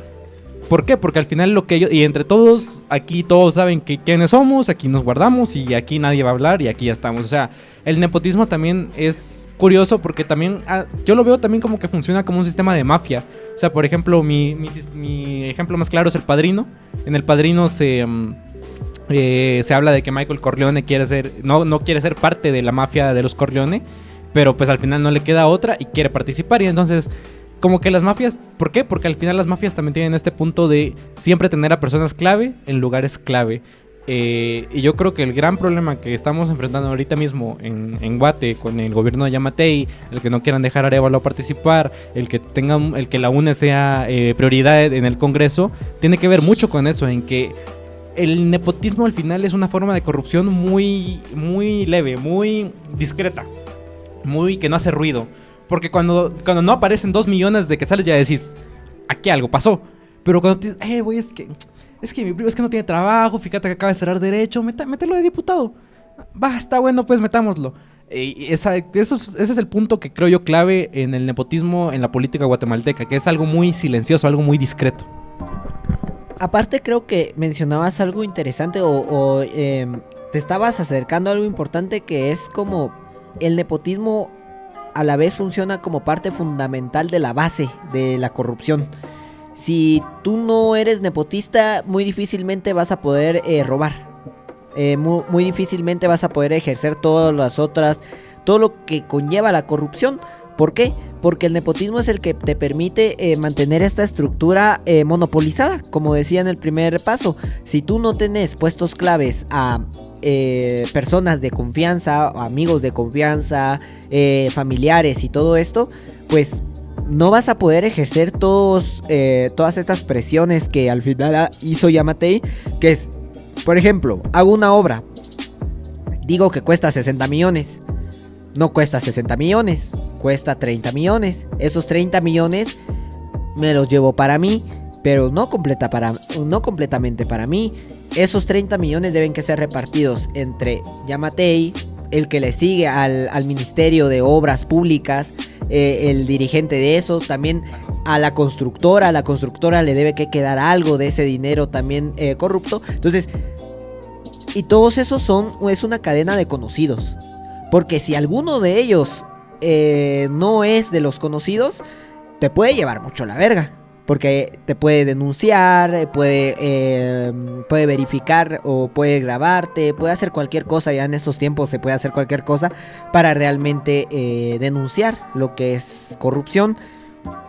¿por qué? Porque al final lo que ellos, y entre todos, aquí todos saben quiénes somos, aquí nos guardamos y aquí nadie va a hablar y aquí ya estamos. O sea, el nepotismo también es curioso porque también, yo lo veo también como que funciona como un sistema de mafia. O sea, por ejemplo, mi ejemplo más claro es El Padrino. En El Padrino se habla de que Michael Corleone no quiere ser parte de la mafia de los Corleone, pero pues al final no le queda otra y quiere participar. Y entonces, como que las mafias, ¿por qué? Porque al final las mafias también tienen este punto de siempre tener a personas clave en lugares clave. Y yo creo que el gran problema que estamos enfrentando ahorita mismo en Guate con el gobierno de Yamatei, el que no quieran dejar a Arévalo participar, el que la UNE sea prioridad en el Congreso, tiene que ver mucho con eso, en que el nepotismo al final es una forma de corrupción muy, muy leve, muy discreta, muy que no hace ruido. Porque cuando no aparecen 2 millones de quetzales ya decís, aquí algo pasó. Pero cuando te dices, güey, es que mi primo es que no tiene trabajo, fíjate que acaba de cerrar derecho, mételo de diputado. Va, está bueno, pues metámoslo. Ese es el punto que creo yo clave en el nepotismo en la política guatemalteca, que es algo muy silencioso, algo muy discreto. Aparte creo que mencionabas algo interesante o te estabas acercando a algo importante, que es como el nepotismo a la vez funciona como parte fundamental de la base de la corrupción. Si tú no eres nepotista, muy difícilmente vas a poder robar. Muy difícilmente vas a poder ejercer todo lo que conlleva la corrupción. ¿Por qué? Porque el nepotismo es el que te permite mantener esta estructura monopolizada, como decía en el primer paso. Si tú no tenés puestos claves a personas de confianza, amigos de confianza, familiares y todo esto, pues no vas a poder ejercer todas estas presiones que al final hizo Yamatei, que es, por ejemplo, hago una obra, digo que cuesta 60 millones, no cuesta 60 millones, cuesta 30 millones, esos 30 millones me los llevo para mí, pero no completamente para mí. Esos 30 millones deben que ser repartidos entre Yamatei, el que le sigue al Ministerio de Obras Públicas, el dirigente de eso, también a la constructora le debe que quedar algo de ese dinero también corrupto. Entonces, y todos esos es una cadena de conocidos, porque si alguno de ellos no es de los conocidos, te puede llevar mucho la verga. Porque te puede denunciar, puede verificar o puede grabarte, puede hacer cualquier cosa. Ya en estos tiempos se puede hacer cualquier cosa para realmente denunciar lo que es corrupción.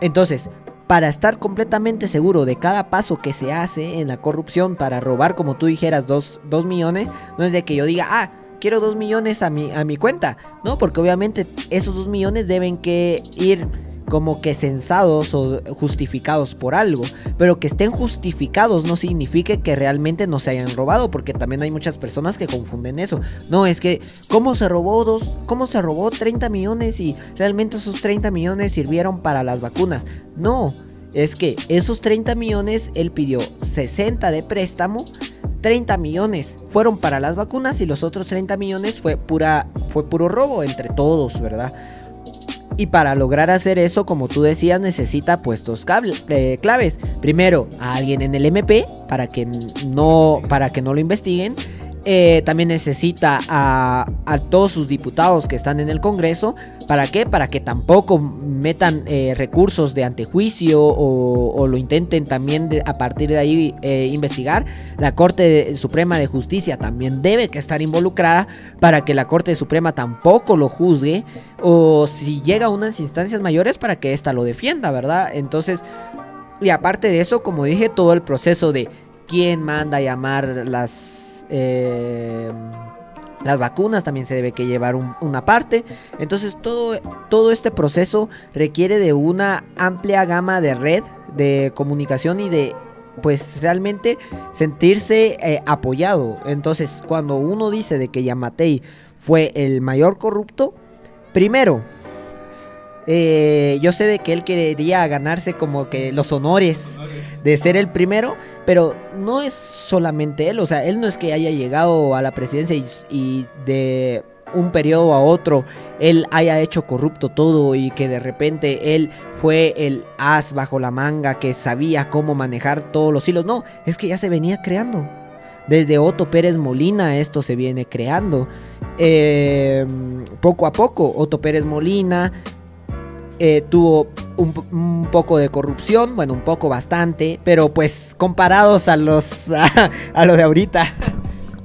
Entonces, para estar completamente seguro de cada paso que se hace en la corrupción para robar, como tú dijeras, 2 millones, no es de que yo diga, quiero 2 millones a mi cuenta. No, porque obviamente esos 2 millones deben que ir como que censados o justificados por algo, pero que estén justificados no significa que realmente no se hayan robado, porque también hay muchas personas que confunden eso. No, es que cómo se robó 30 millones y realmente esos 30 millones sirvieron para las vacunas. No, es que esos 30 millones él pidió 60 de préstamo, 30 millones fueron para las vacunas y los otros 30 millones fue puro robo entre todos, ¿verdad? Y para lograr hacer eso, como tú decías, necesita puestos claves. Primero, a alguien en el MP para que no lo investiguen. También necesita a todos sus diputados que están en el Congreso. ¿Para qué? Para que tampoco metan recursos de antejuicio o lo intenten también a partir de ahí investigar. La Corte Suprema de Justicia también debe que estar involucrada para que la Corte Suprema tampoco lo juzgue, o si llega a unas instancias mayores para que ésta lo defienda, ¿verdad? Entonces, y aparte de eso, como dije, todo el proceso de quién manda a llamar las vacunas también se debe que llevar una parte. Entonces todo este proceso requiere de una amplia gama de red de comunicación y de pues realmente sentirse apoyado. Entonces cuando uno dice de que Yamatei fue el mayor corrupto, primero yo sé de que él quería ganarse como que los honores de ser el primero, pero no es solamente él, o sea, él no es que haya llegado a la presidencia y de un periodo a otro él haya hecho corrupto todo y que de repente él fue el as bajo la manga que sabía cómo manejar todos los hilos. No, es que ya se venía creando. Desde Otto Pérez Molina esto se viene creando. Poco a poco, Otto Pérez Molina tuvo un poco de corrupción, bueno, un poco bastante, pero pues comparados a lo de ahorita.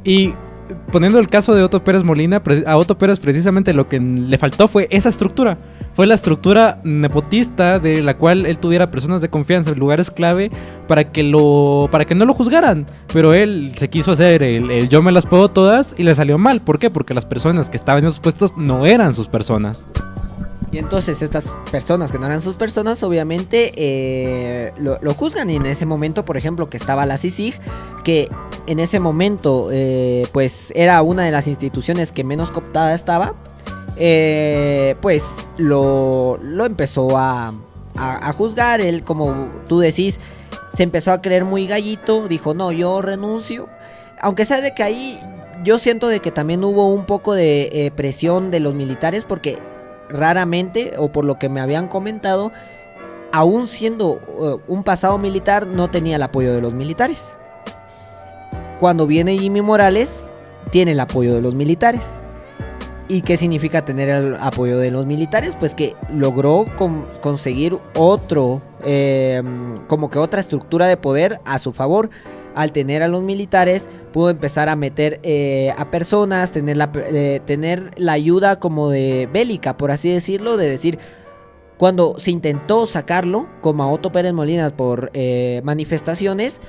Y poniendo el caso de Otto Pérez Molina, a Otto Pérez precisamente lo que le faltó fue esa estructura. Fue la estructura nepotista de la cual él tuviera personas de confianza en lugares clave para que no lo juzgaran. Pero él se quiso hacer el yo me las puedo todas y le salió mal. ¿Por qué? Porque las personas que estaban en esos puestos no eran sus personas. Y entonces estas personas que no eran sus personas obviamente lo juzgan. Y en ese momento, por ejemplo, que estaba la CICIG, que en ese momento pues era una de las instituciones que menos cooptada estaba, pues lo empezó a juzgar. Él, como tú decís, se empezó a creer muy gallito, dijo no, yo renuncio. Aunque sea de que ahí yo siento de que también hubo un poco de presión de los militares, porque raramente, o por lo que me habían comentado, aún siendo un pasado militar, no tenía el apoyo de los militares. Cuando viene Jimmy Morales, tiene el apoyo de los militares. ¿Y qué significa tener el apoyo de los militares? Pues que logró conseguir como que otra estructura de poder a su favor. Al tener a los militares, pudo empezar a meter a personas, tener la ayuda como de bélica, por así decirlo, de decir, cuando se intentó sacarlo, como a Otto Pérez Molina por manifestaciones,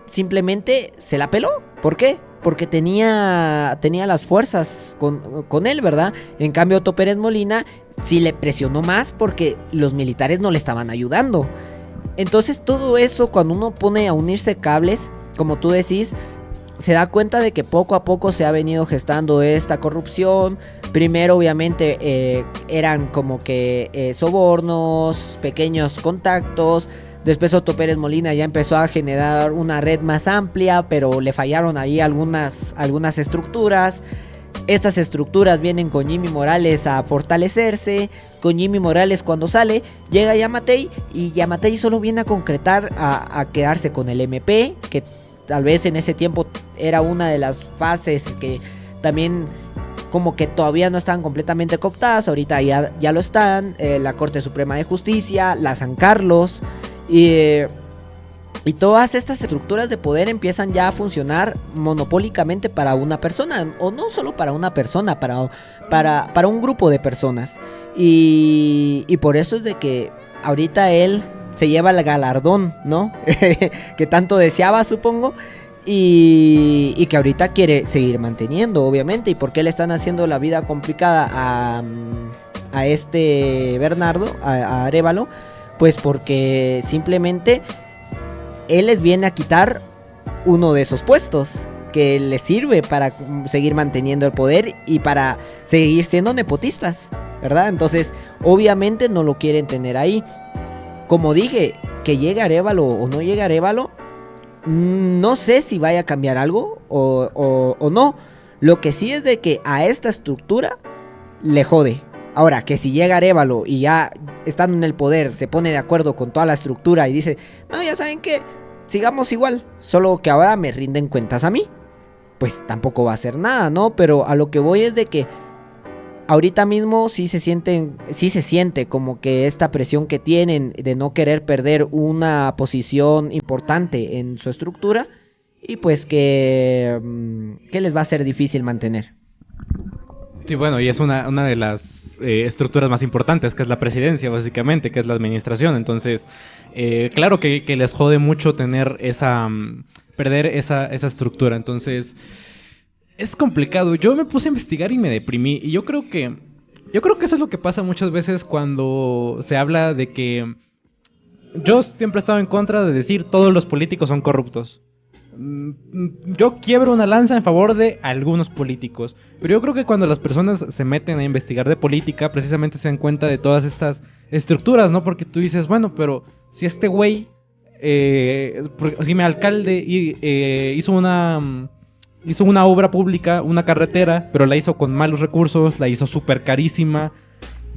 simplemente se la peló. ¿Por qué? Porque tenía las fuerzas con él, ¿verdad? En cambio, Otto Pérez Molina sí le presionó más porque los militares no le estaban ayudando. Entonces todo eso, cuando uno pone a unirse cables, como tú decís, se da cuenta de que poco a poco se ha venido gestando esta corrupción. Primero obviamente eran como que sobornos, pequeños contactos. Después Otto Pérez Molina ya empezó a generar una red más amplia, pero le fallaron ahí algunas estructuras. Estas estructuras vienen con Jimmy Morales a fortalecerse. Con Jimmy Morales, cuando sale, llega Yamatei, y Yamatei solo viene a concretar a quedarse con el MP, que tal vez en ese tiempo era una de las fases que también como que todavía no estaban completamente cooptadas. Ahorita ya lo están. La Corte Suprema de Justicia, la San Carlos, y todas estas estructuras de poder empiezan ya a funcionar monopólicamente para una persona, o no solo para una persona, para un grupo de personas. Y por eso es de que ahorita él se lleva el galardón, ¿no? Que tanto deseaba, supongo. Y que ahorita quiere seguir manteniendo, obviamente. ¿Y por qué le están haciendo la vida complicada a este Bernardo, a Arévalo, pues porque simplemente él les viene a quitar uno de esos puestos que les sirve para seguir manteniendo el poder y para seguir siendo nepotistas, ¿verdad? Entonces, obviamente no lo quieren tener ahí. Como dije, que llegue Arévalo o no llegue Arévalo, no sé si vaya a cambiar algo o no. Lo que sí es de que a esta estructura le jode. Ahora, que si llega Arévalo y ya estando en el poder se pone de acuerdo con toda la estructura y dice, no, ya saben que sigamos igual, solo que ahora me rinden cuentas a mí, pues tampoco va a hacer nada, ¿no? Pero a lo que voy es de que ahorita mismo sí se siente como que esta presión que tienen de no querer perder una posición importante en su estructura y pues que les va a ser difícil mantener. Sí, bueno, y es una de las estructuras más importantes, que es la presidencia, básicamente, que es la administración. Entonces, claro que les jode mucho tener perder esa estructura. Entonces, es complicado. Yo me puse a investigar y me deprimí. Y yo creo que eso es lo que pasa muchas veces cuando se habla de que... Yo siempre he estado en contra de decir todos los políticos son corruptos. Yo quiebro una lanza en favor de algunos políticos, pero yo creo que cuando las personas se meten a investigar de política, precisamente se dan cuenta de todas estas estructuras, ¿no? Porque tú dices, bueno, pero si este güey, si mi alcalde hizo una obra pública, una carretera, pero la hizo con malos recursos, la hizo súper carísima,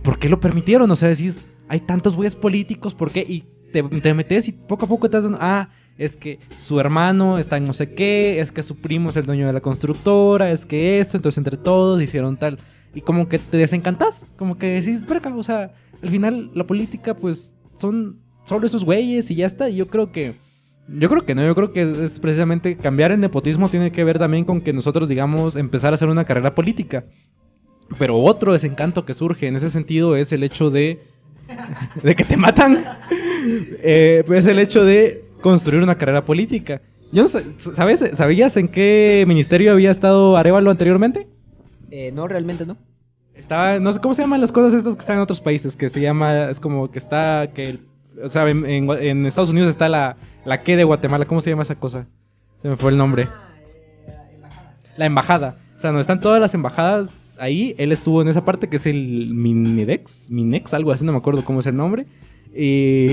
¿por qué lo permitieron? O sea, decís, hay tantos güeyes políticos, ¿por qué? Y te metes y poco a poco te das... es que su hermano está en no sé qué, es que su primo es el dueño de la constructora, es que esto, entonces entre todos hicieron tal. Y como que te desencantás, como que decís, verga, o sea, al final la política pues son solo esos güeyes y ya está. Y yo creo que no, yo creo que es precisamente cambiar el nepotismo tiene que ver también con que nosotros, digamos, empezar a hacer una carrera política. Pero otro desencanto que surge en ese sentido es el hecho de que te matan. Pues el hecho de construir una carrera política. Yo no sé, ¿sabías en qué ministerio había estado Arévalo anteriormente? No, realmente no. Estaba, no sé cómo se llaman las cosas estas que están en otros países, que se llama, es como que está, o sea, en Estados Unidos está la que de Guatemala, ¿cómo se llama esa cosa? Se me fue el nombre. La embajada. O sea, donde están todas las embajadas ahí, él estuvo en esa parte que es el Minex, algo así, no me acuerdo cómo es el nombre.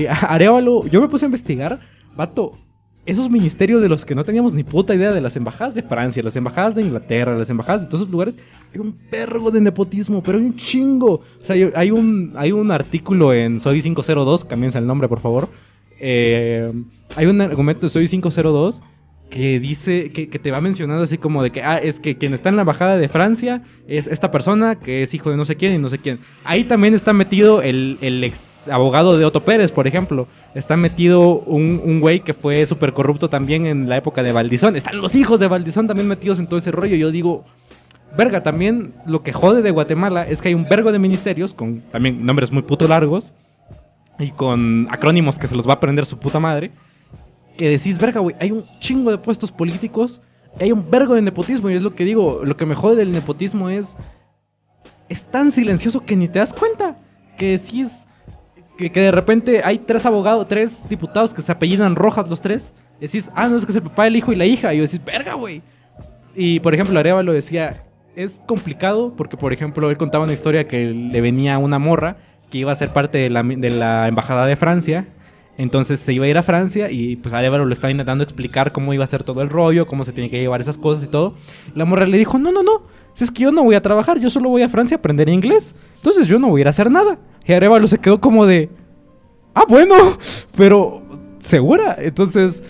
Arévalo, yo me puse a investigar, vato, esos ministerios de los que no teníamos ni puta idea, de las embajadas de Francia, las embajadas de Inglaterra, las embajadas de todos esos lugares, hay un vergo de nepotismo, pero hay un chingo. O sea, hay un artículo en Soy 502, cámbiense el nombre por favor. Hay un argumento de Soy 502 que dice, que te va mencionando así como de que, es que quien está en la embajada de Francia es esta persona que es hijo de no sé quién y no sé quién. Ahí también está metido el ex abogado de Otto Pérez, por ejemplo. Está metido un güey que fue súper corrupto también en la época de Valdizón. Están los hijos de Valdizón también metidos en todo ese rollo. Yo digo, verga, también lo que jode de Guatemala es que hay un vergo de ministerios con también nombres muy puto largos y con acrónimos que se los va a aprender su puta madre, que decís, verga, güey, hay un chingo de puestos políticos y hay un vergo de nepotismo. Y es lo que digo, lo que me jode del nepotismo es tan silencioso que ni te das cuenta. Que decís que de repente hay tres diputados que se apellidan Rojas los tres. Decís, no, es que es el papá, el hijo y la hija. Y yo decís, verga, güey. Y por ejemplo, Arévalo decía, es complicado porque, por ejemplo, él contaba una historia que le venía una morra que iba a ser parte de la embajada de Francia. Entonces se iba a ir a Francia y pues Arévalo le estaba intentando explicar cómo iba a ser todo el rollo, cómo se tiene que llevar esas cosas y todo. La morra le dijo, no, si es que yo no voy a trabajar, yo solo voy a Francia a aprender inglés. Entonces yo no voy a ir a hacer nada. Y Arévalo se quedó como de, bueno, pero ¿segura? Entonces,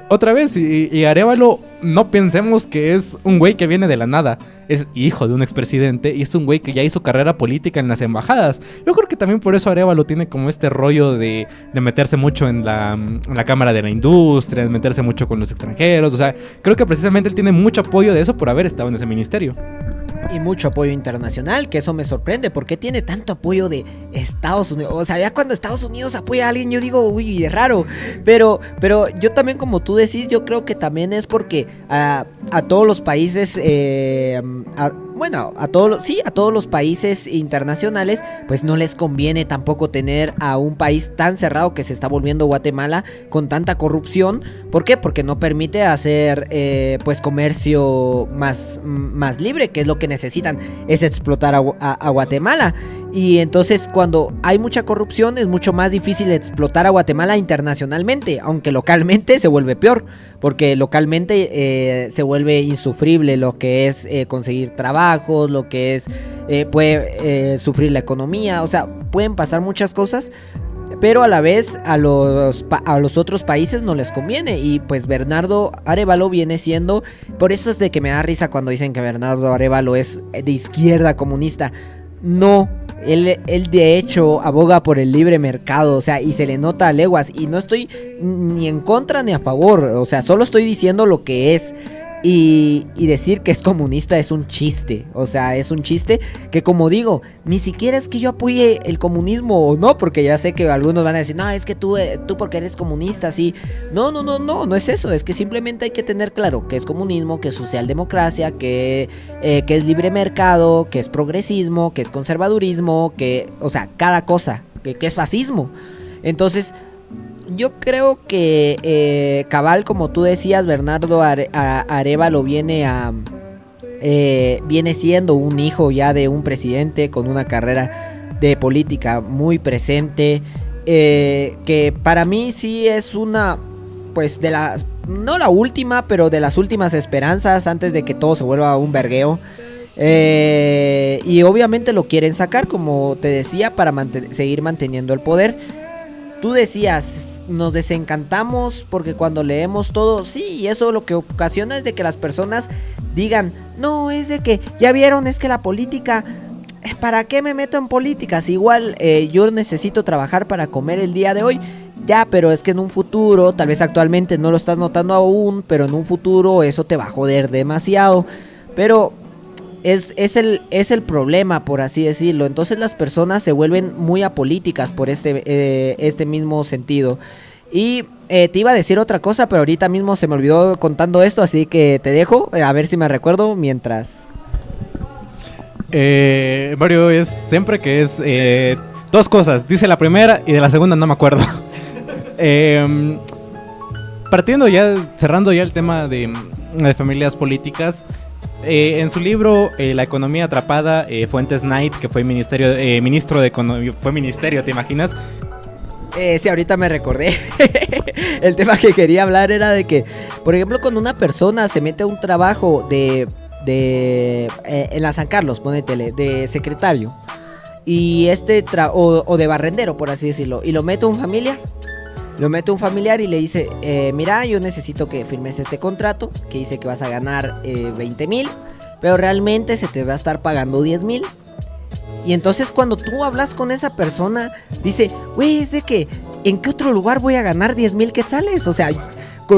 otra vez, y Arévalo, no pensemos que es un güey que viene de la nada. Es hijo de un expresidente y es un güey que ya hizo carrera política en las embajadas. Yo creo que también por eso Arévalo tiene como este rollo de meterse mucho en la Cámara de la Industria, de meterse mucho con los extranjeros. O sea, creo que precisamente él tiene mucho apoyo de eso por haber estado en ese ministerio. Y mucho apoyo internacional, que eso me sorprende. ¿Por qué tiene tanto apoyo de Estados Unidos? O sea, ya cuando Estados Unidos apoya a alguien, yo digo, uy, es raro. Pero yo también, como tú decís, yo creo que también es porque a todos los países, bueno, a todos los países internacionales, pues no les conviene tampoco tener a un país tan cerrado que se está volviendo Guatemala con tanta corrupción. ¿Por qué? Porque no permite hacer pues comercio más libre, que es lo que necesitan, es explotar a Guatemala. Y entonces cuando hay mucha corrupción es mucho más difícil explotar a Guatemala internacionalmente, aunque localmente se vuelve peor, porque localmente se vuelve insufrible lo que es conseguir trabajos, lo que es puede sufrir la economía, o sea, pueden pasar muchas cosas. Pero a la vez a los otros países no les conviene. Y pues Bernardo Arévalo viene siendo... Por eso es de que me da risa cuando dicen que Bernardo Arévalo es de izquierda comunista. No, él de hecho aboga por el libre mercado, o sea, y se le nota a leguas. Y no estoy ni en contra ni a favor, o sea, solo estoy diciendo lo que es. Y decir que es comunista es un chiste, o sea, es un chiste que, como digo, ni siquiera es que yo apoye el comunismo o no, porque ya sé que algunos van a decir, no, es que tú porque eres comunista, sí. No es eso, es que simplemente hay que tener claro que es comunismo, que es socialdemocracia, que es libre mercado, que es progresismo, que es conservadurismo, que, o sea, cada cosa, que es fascismo. Entonces... yo creo que cabal, como tú decías, Bernardo Arévalo viene siendo un hijo ya de un presidente con una carrera de política muy presente, que para mí sí es una, pues no la última, pero de las últimas esperanzas antes de que todo se vuelva un vergueo. Y obviamente lo quieren sacar, como te decía, para seguir manteniendo el poder. Tú decías, nos desencantamos porque cuando leemos todo, sí, y eso lo que ocasiona es de que las personas digan, no, es de que, ya vieron, es que la política, ¿para qué me meto en políticas? Igual yo necesito trabajar para comer el día de hoy. Ya, pero es que en un futuro, tal vez actualmente no lo estás notando aún, pero en un futuro eso te va a joder demasiado. Pero... Es el problema, por así decirlo. Entonces las personas se vuelven muy apolíticas por este mismo sentido. Y te iba a decir otra cosa, pero ahorita mismo se me olvidó contando esto, así que te dejo, a ver si me recuerdo mientras. Mario es siempre que es dos cosas. Dice la primera y de la segunda no me acuerdo. Cerrando ya el tema de familias políticas. En su libro La economía atrapada, Fuentes Knight, que fue ministro de Economía, ¿te imaginas? Sí, ahorita me recordé. El tema que quería hablar era de que, por ejemplo, cuando una persona se mete a un trabajo en la San Carlos, ponétele, de secretario, y o de barrendero, por así decirlo, y lo mete un familiar y le dice, mira, yo necesito que firmes este contrato que dice que vas a ganar 20,000, pero realmente se te va a estar pagando 10,000. Y entonces cuando tú hablas con esa persona, dice, güey, es de que, ¿en qué otro lugar voy a ganar 10,000 quetzales? O sea,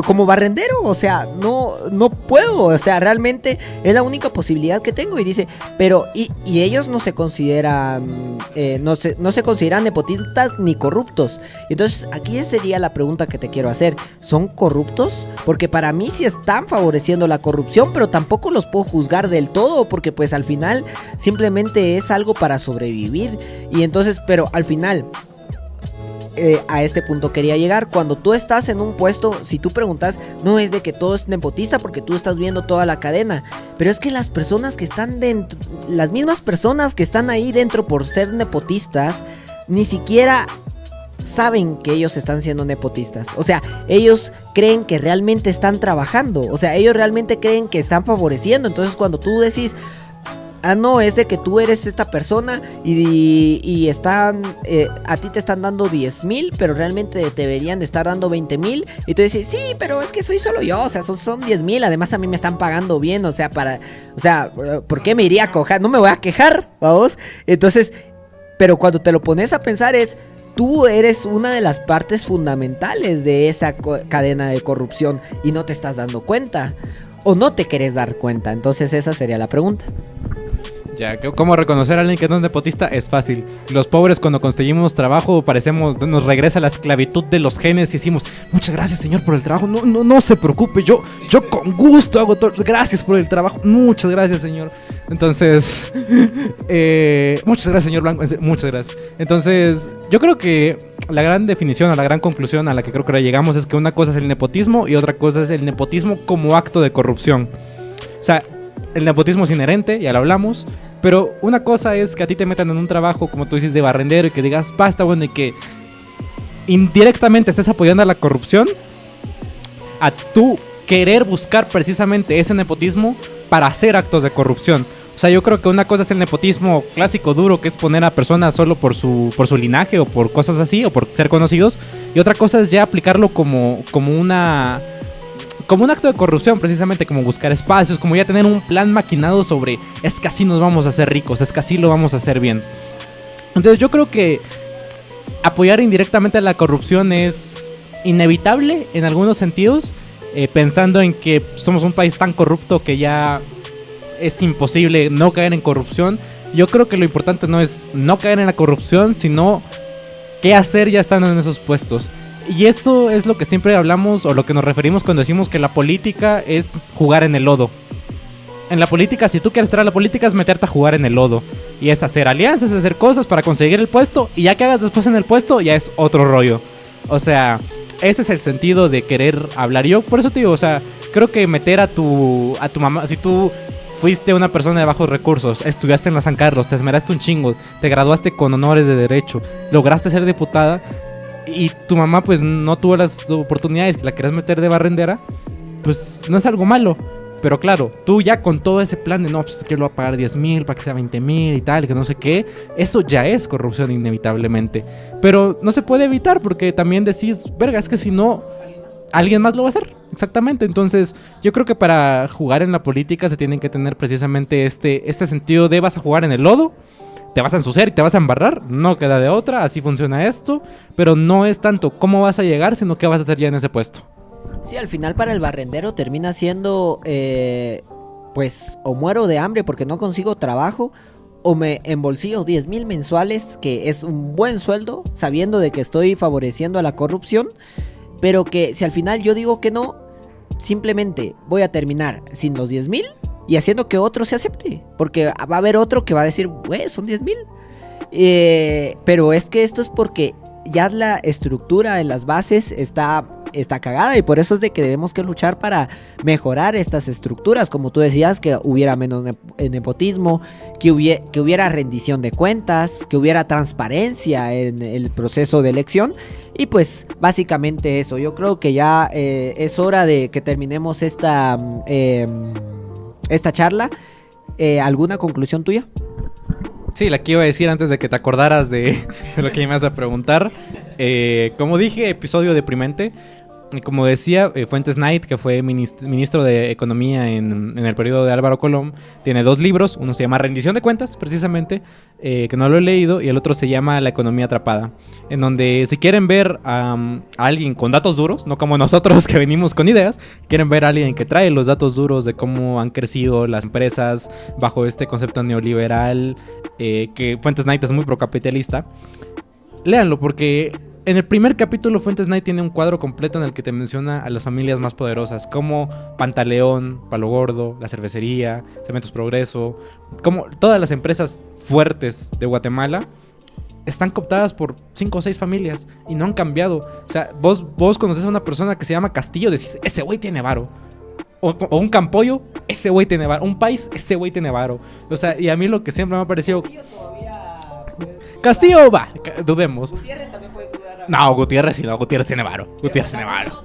como barrendero, o sea, no puedo, o sea, realmente es la única posibilidad que tengo. Y dice, pero, y ellos no se consideran, no se consideran nepotistas ni corruptos. Entonces, aquí sería la pregunta que te quiero hacer, ¿son corruptos? Porque para mí sí están favoreciendo la corrupción, pero tampoco los puedo juzgar del todo, porque pues al final simplemente es algo para sobrevivir. Y entonces, pero al final... a este punto quería llegar. Cuando tú estás en un puesto, si tú preguntas, no es de que todo es nepotista porque tú estás viendo toda la cadena, pero es que las personas que están dentro, las mismas personas que están ahí dentro por ser nepotistas, ni siquiera saben que ellos están siendo nepotistas. O sea, ellos creen que realmente están trabajando, o sea, ellos realmente creen que están favoreciendo. Entonces cuando tú decís, no, es de que tú eres esta persona y están, a ti te están dando 10,000, pero realmente te deberían de estar dando 20,000. Y tú dices, sí, pero es que soy solo yo, o sea, son 10,000, además a mí me están pagando bien, o sea, ¿por qué me iría a cojar? No me voy a quejar, vamos. Entonces, pero cuando te lo pones a pensar tú eres una de las partes fundamentales de esa cadena de corrupción y no te estás dando cuenta, o no te querés dar cuenta. Entonces esa sería la pregunta. Ya, ¿cómo reconocer a alguien que no es nepotista? Es fácil. Los pobres cuando conseguimos trabajo nos regresa la esclavitud de los genes y decimos, muchas gracias señor por el trabajo, no se preocupe, yo con gusto hago todo, gracias por el trabajo, muchas gracias señor. Entonces, muchas gracias señor Blanco, muchas gracias. Entonces, yo creo que la gran definición o la gran conclusión a la que creo que llegamos es que una cosa es el nepotismo y otra cosa es el nepotismo como acto de corrupción. O sea, el nepotismo es inherente, ya lo hablamos, pero una cosa es que a ti te metan en un trabajo, como tú dices, de barrendero y que digas, basta, bueno, y que indirectamente estés apoyando a la corrupción, a tú querer buscar precisamente ese nepotismo para hacer actos de corrupción. O sea, yo creo que una cosa es el nepotismo clásico duro, que es poner a personas solo por su linaje o por cosas así, o por ser conocidos, y otra cosa es ya aplicarlo como un acto de corrupción, precisamente, como buscar espacios, como ya tener un plan maquinado sobre, es que así nos vamos a hacer ricos, es que así lo vamos a hacer bien. Entonces yo creo que apoyar indirectamente a la corrupción es inevitable en algunos sentidos, pensando en que somos un país tan corrupto que ya es imposible no caer en corrupción. Yo creo que lo importante no es no caer en la corrupción, sino qué hacer ya estando en esos puestos. Y eso es lo que siempre hablamos, o lo que nos referimos cuando decimos que la política es jugar en el lodo. En la política, si tú quieres entrar a la política, es meterte a jugar en el lodo. Y es hacer alianzas, hacer cosas para conseguir el puesto. Y ya que hagas después en el puesto, ya es otro rollo. O sea, ese es el sentido de querer hablar. Yo por eso te digo, o sea, creo que meter a tu mamá, si tú fuiste una persona de bajos recursos, estudiaste en la San Carlos, te esmeraste un chingo, te graduaste con honores de derecho, lograste ser diputada, y tu mamá pues no tuvo las oportunidades que la querías meter de barrendera, pues no es algo malo. Pero claro, tú ya con todo ese plan de no, pues que lo voy a pagar 10,000 para que sea 20,000 y tal, que no sé qué, eso ya es corrupción inevitablemente. Pero no se puede evitar porque también decís, verga, es que si no, alguien más lo va a hacer. Exactamente. Entonces yo creo que para jugar en la política se tienen que tener precisamente este sentido de vas a jugar en el lodo, te vas a ensuciar y te vas a embarrar, no queda de otra, así funciona esto, pero no es tanto cómo vas a llegar, sino qué vas a hacer ya en ese puesto. Sí, al final para el barrendero termina siendo, pues, o muero de hambre porque no consigo trabajo, o me embolsillo 10,000 mensuales, que es un buen sueldo, sabiendo de que estoy favoreciendo a la corrupción, pero que si al final yo digo que no, simplemente voy a terminar sin los 10,000 y haciendo que otro se acepte, porque va a haber otro que va a decir, güey, son 10,000. Pero es que esto es porque ya la estructura en las bases está cagada, y por eso es de que debemos que luchar para mejorar estas estructuras, como tú decías, que hubiera menos nepotismo, que hubiera rendición de cuentas, que hubiera transparencia en el proceso de elección. Y pues básicamente eso, yo creo que ya es hora de que terminemos esta charla. ¿Alguna conclusión tuya? Sí, la que iba a decir antes de que te acordaras de lo que me vas a preguntar. Como dije, episodio deprimente. Como decía, Fuentes Knight, que fue ministro de Economía en el periodo de Álvaro Colón, tiene 2 libros. Uno se llama Rendición de Cuentas, precisamente, que no lo he leído, y el otro se llama La Economía Atrapada, en donde si quieren ver a alguien con datos duros, no como nosotros que venimos con ideas, quieren ver a alguien que trae los datos duros de cómo han crecido las empresas bajo este concepto neoliberal, que Fuentes Knight es muy procapitalista, léanlo, porque en el primer capítulo Fuentes Knight tiene un cuadro completo en el que te menciona a las familias más poderosas, como Pantaleón, Palo Gordo, la cervecería, Cementos Progreso, como todas las empresas fuertes de Guatemala están cooptadas por 5 o 6 familias y no han cambiado. O sea, vos conoces a una persona que se llama Castillo, decís, ese güey tiene varo. O un Campoyo, ese güey tiene varo. Un país, ese güey tiene varo. O sea, y a mí lo que siempre me ha parecido... Castillo va, dudemos. Gutiérrez también puedes dudar. No, Gutiérrez sí, no, Gutiérrez tiene varo. Gutiérrez tiene varo.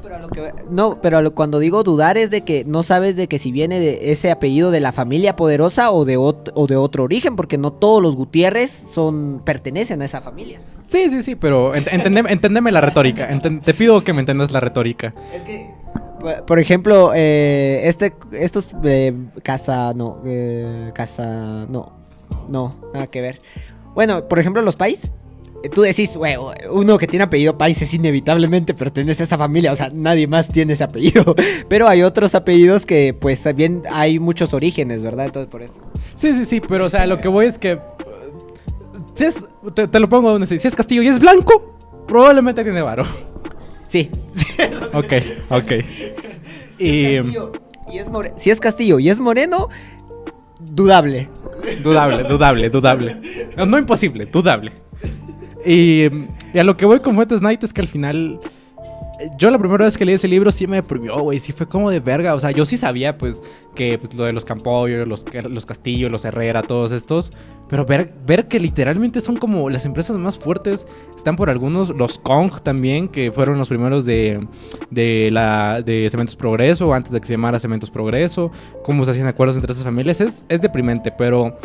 Pero cuando digo dudar es de que no sabes de que si viene de ese apellido de la familia poderosa o de otro origen, porque no todos los Gutiérrez pertenecen a esa familia. Sí, pero entendeme la retórica. Te pido que me entiendas la retórica. Es que, por ejemplo, no, nada que ver. Bueno, por ejemplo, los países. tú decís, "Güey, uno que tiene apellido Páez inevitablemente pertenece a esa familia, o sea, nadie más tiene ese apellido". Pero hay otros apellidos que pues también hay muchos orígenes, ¿verdad? Entonces por eso. Sí, pero o sea, lo que voy es que si es, te lo pongo donde si es Castillo y es blanco, probablemente tiene varo. Sí. Ok. Y Si es Castillo y es moreno, dudable. Dudable. No imposible, dudable. Y a lo que voy con Fuentes Knight es que al final, yo la primera vez que leí ese libro sí me deprimió, güey. Sí fue como de verga. O sea, yo sí sabía, pues, que pues, lo de los Campoyo, los Castillo, los Herrera, todos estos. Pero ver que literalmente son como las empresas más fuertes. Están por algunos, los Kong también, que fueron los primeros de Cementos Progreso, antes de que se llamara Cementos Progreso. Cómo se hacían acuerdos entre esas familias. Es deprimente, pero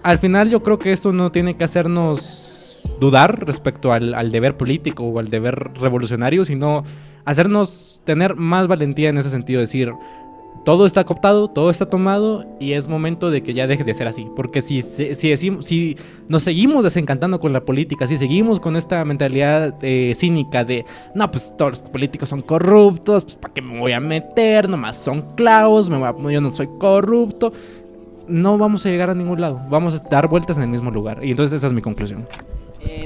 al final yo creo que esto no tiene que hacernos dudar respecto al deber político o al deber revolucionario, sino hacernos tener más valentía en ese sentido, decir, todo está cooptado, todo está tomado y es momento de que ya deje de ser así, porque si nos seguimos desencantando con la política, si seguimos con esta mentalidad cínica de, no, pues todos los políticos son corruptos, pues ¿para qué me voy a meter? Nomás son clavos, yo no soy corrupto. No vamos a llegar a ningún lado, vamos a dar vueltas en el mismo lugar. Y entonces esa es mi conclusión.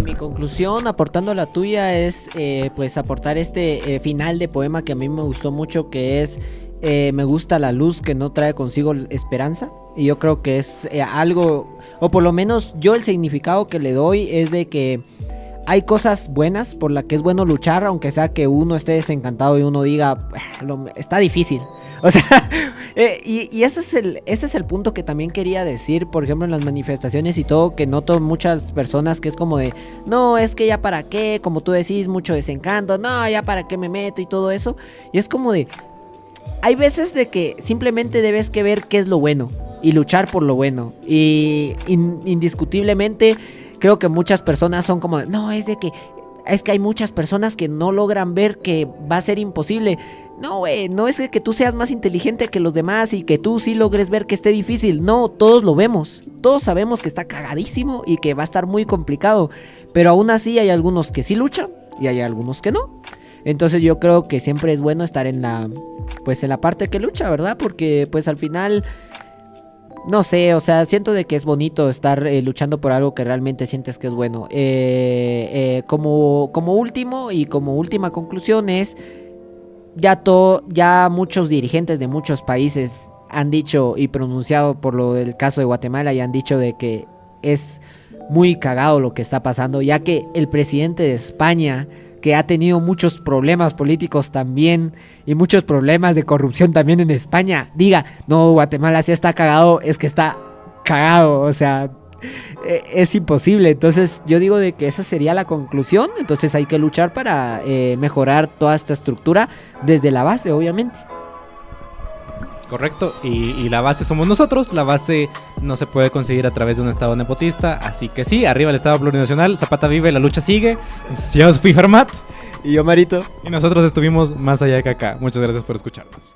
Mi conclusión, aportando la tuya, es pues aportar este final de poema que a mí me gustó mucho, que es me gusta la luz que no trae consigo esperanza. Y yo creo que es algo, o por lo menos yo el significado que le doy es de que hay cosas buenas por las que es bueno luchar, aunque sea que uno esté desencantado y uno diga, está difícil. O sea, y ese es el punto que también quería decir, por ejemplo, en las manifestaciones y todo, que noto muchas personas que es como de, no, es que ya para qué, como tú decís, mucho desencanto, no, ya para qué me meto y todo eso. Y es como de, hay veces de que simplemente debes que ver qué es lo bueno y luchar por lo bueno. Y indiscutiblemente creo que muchas personas son como de, no, es que hay muchas personas que no logran ver que va a ser imposible. No, güey, no es que tú seas más inteligente que los demás y que tú sí logres ver que esté difícil. No, todos lo vemos. Todos sabemos que está cagadísimo y que va a estar muy complicado. Pero aún así hay algunos que sí luchan y hay algunos que no. Entonces yo creo que siempre es bueno estar en la parte que lucha, ¿verdad? Porque pues al final, no sé, o sea, siento de que es bonito estar luchando por algo que realmente sientes que es bueno. Como último y como última conclusión es, ya muchos dirigentes de muchos países han dicho y pronunciado por lo del caso de Guatemala y han dicho de que es muy cagado lo que está pasando, ya que el presidente de España, que ha tenido muchos problemas políticos también y muchos problemas de corrupción también en España, diga, no, Guatemala sí está cagado, es que está cagado, o sea, es imposible. Entonces yo digo de que esa sería la conclusión. Entonces hay que luchar para mejorar toda esta estructura desde la base, obviamente. Correcto, y la base somos nosotros. La base no se puede conseguir a través de un estado nepotista. Así que sí, arriba el estado plurinacional. Zapata vive, la lucha sigue. Yo fui Fermat. Y yo Marito. Y nosotros estuvimos más allá de acá. Muchas gracias por escucharnos.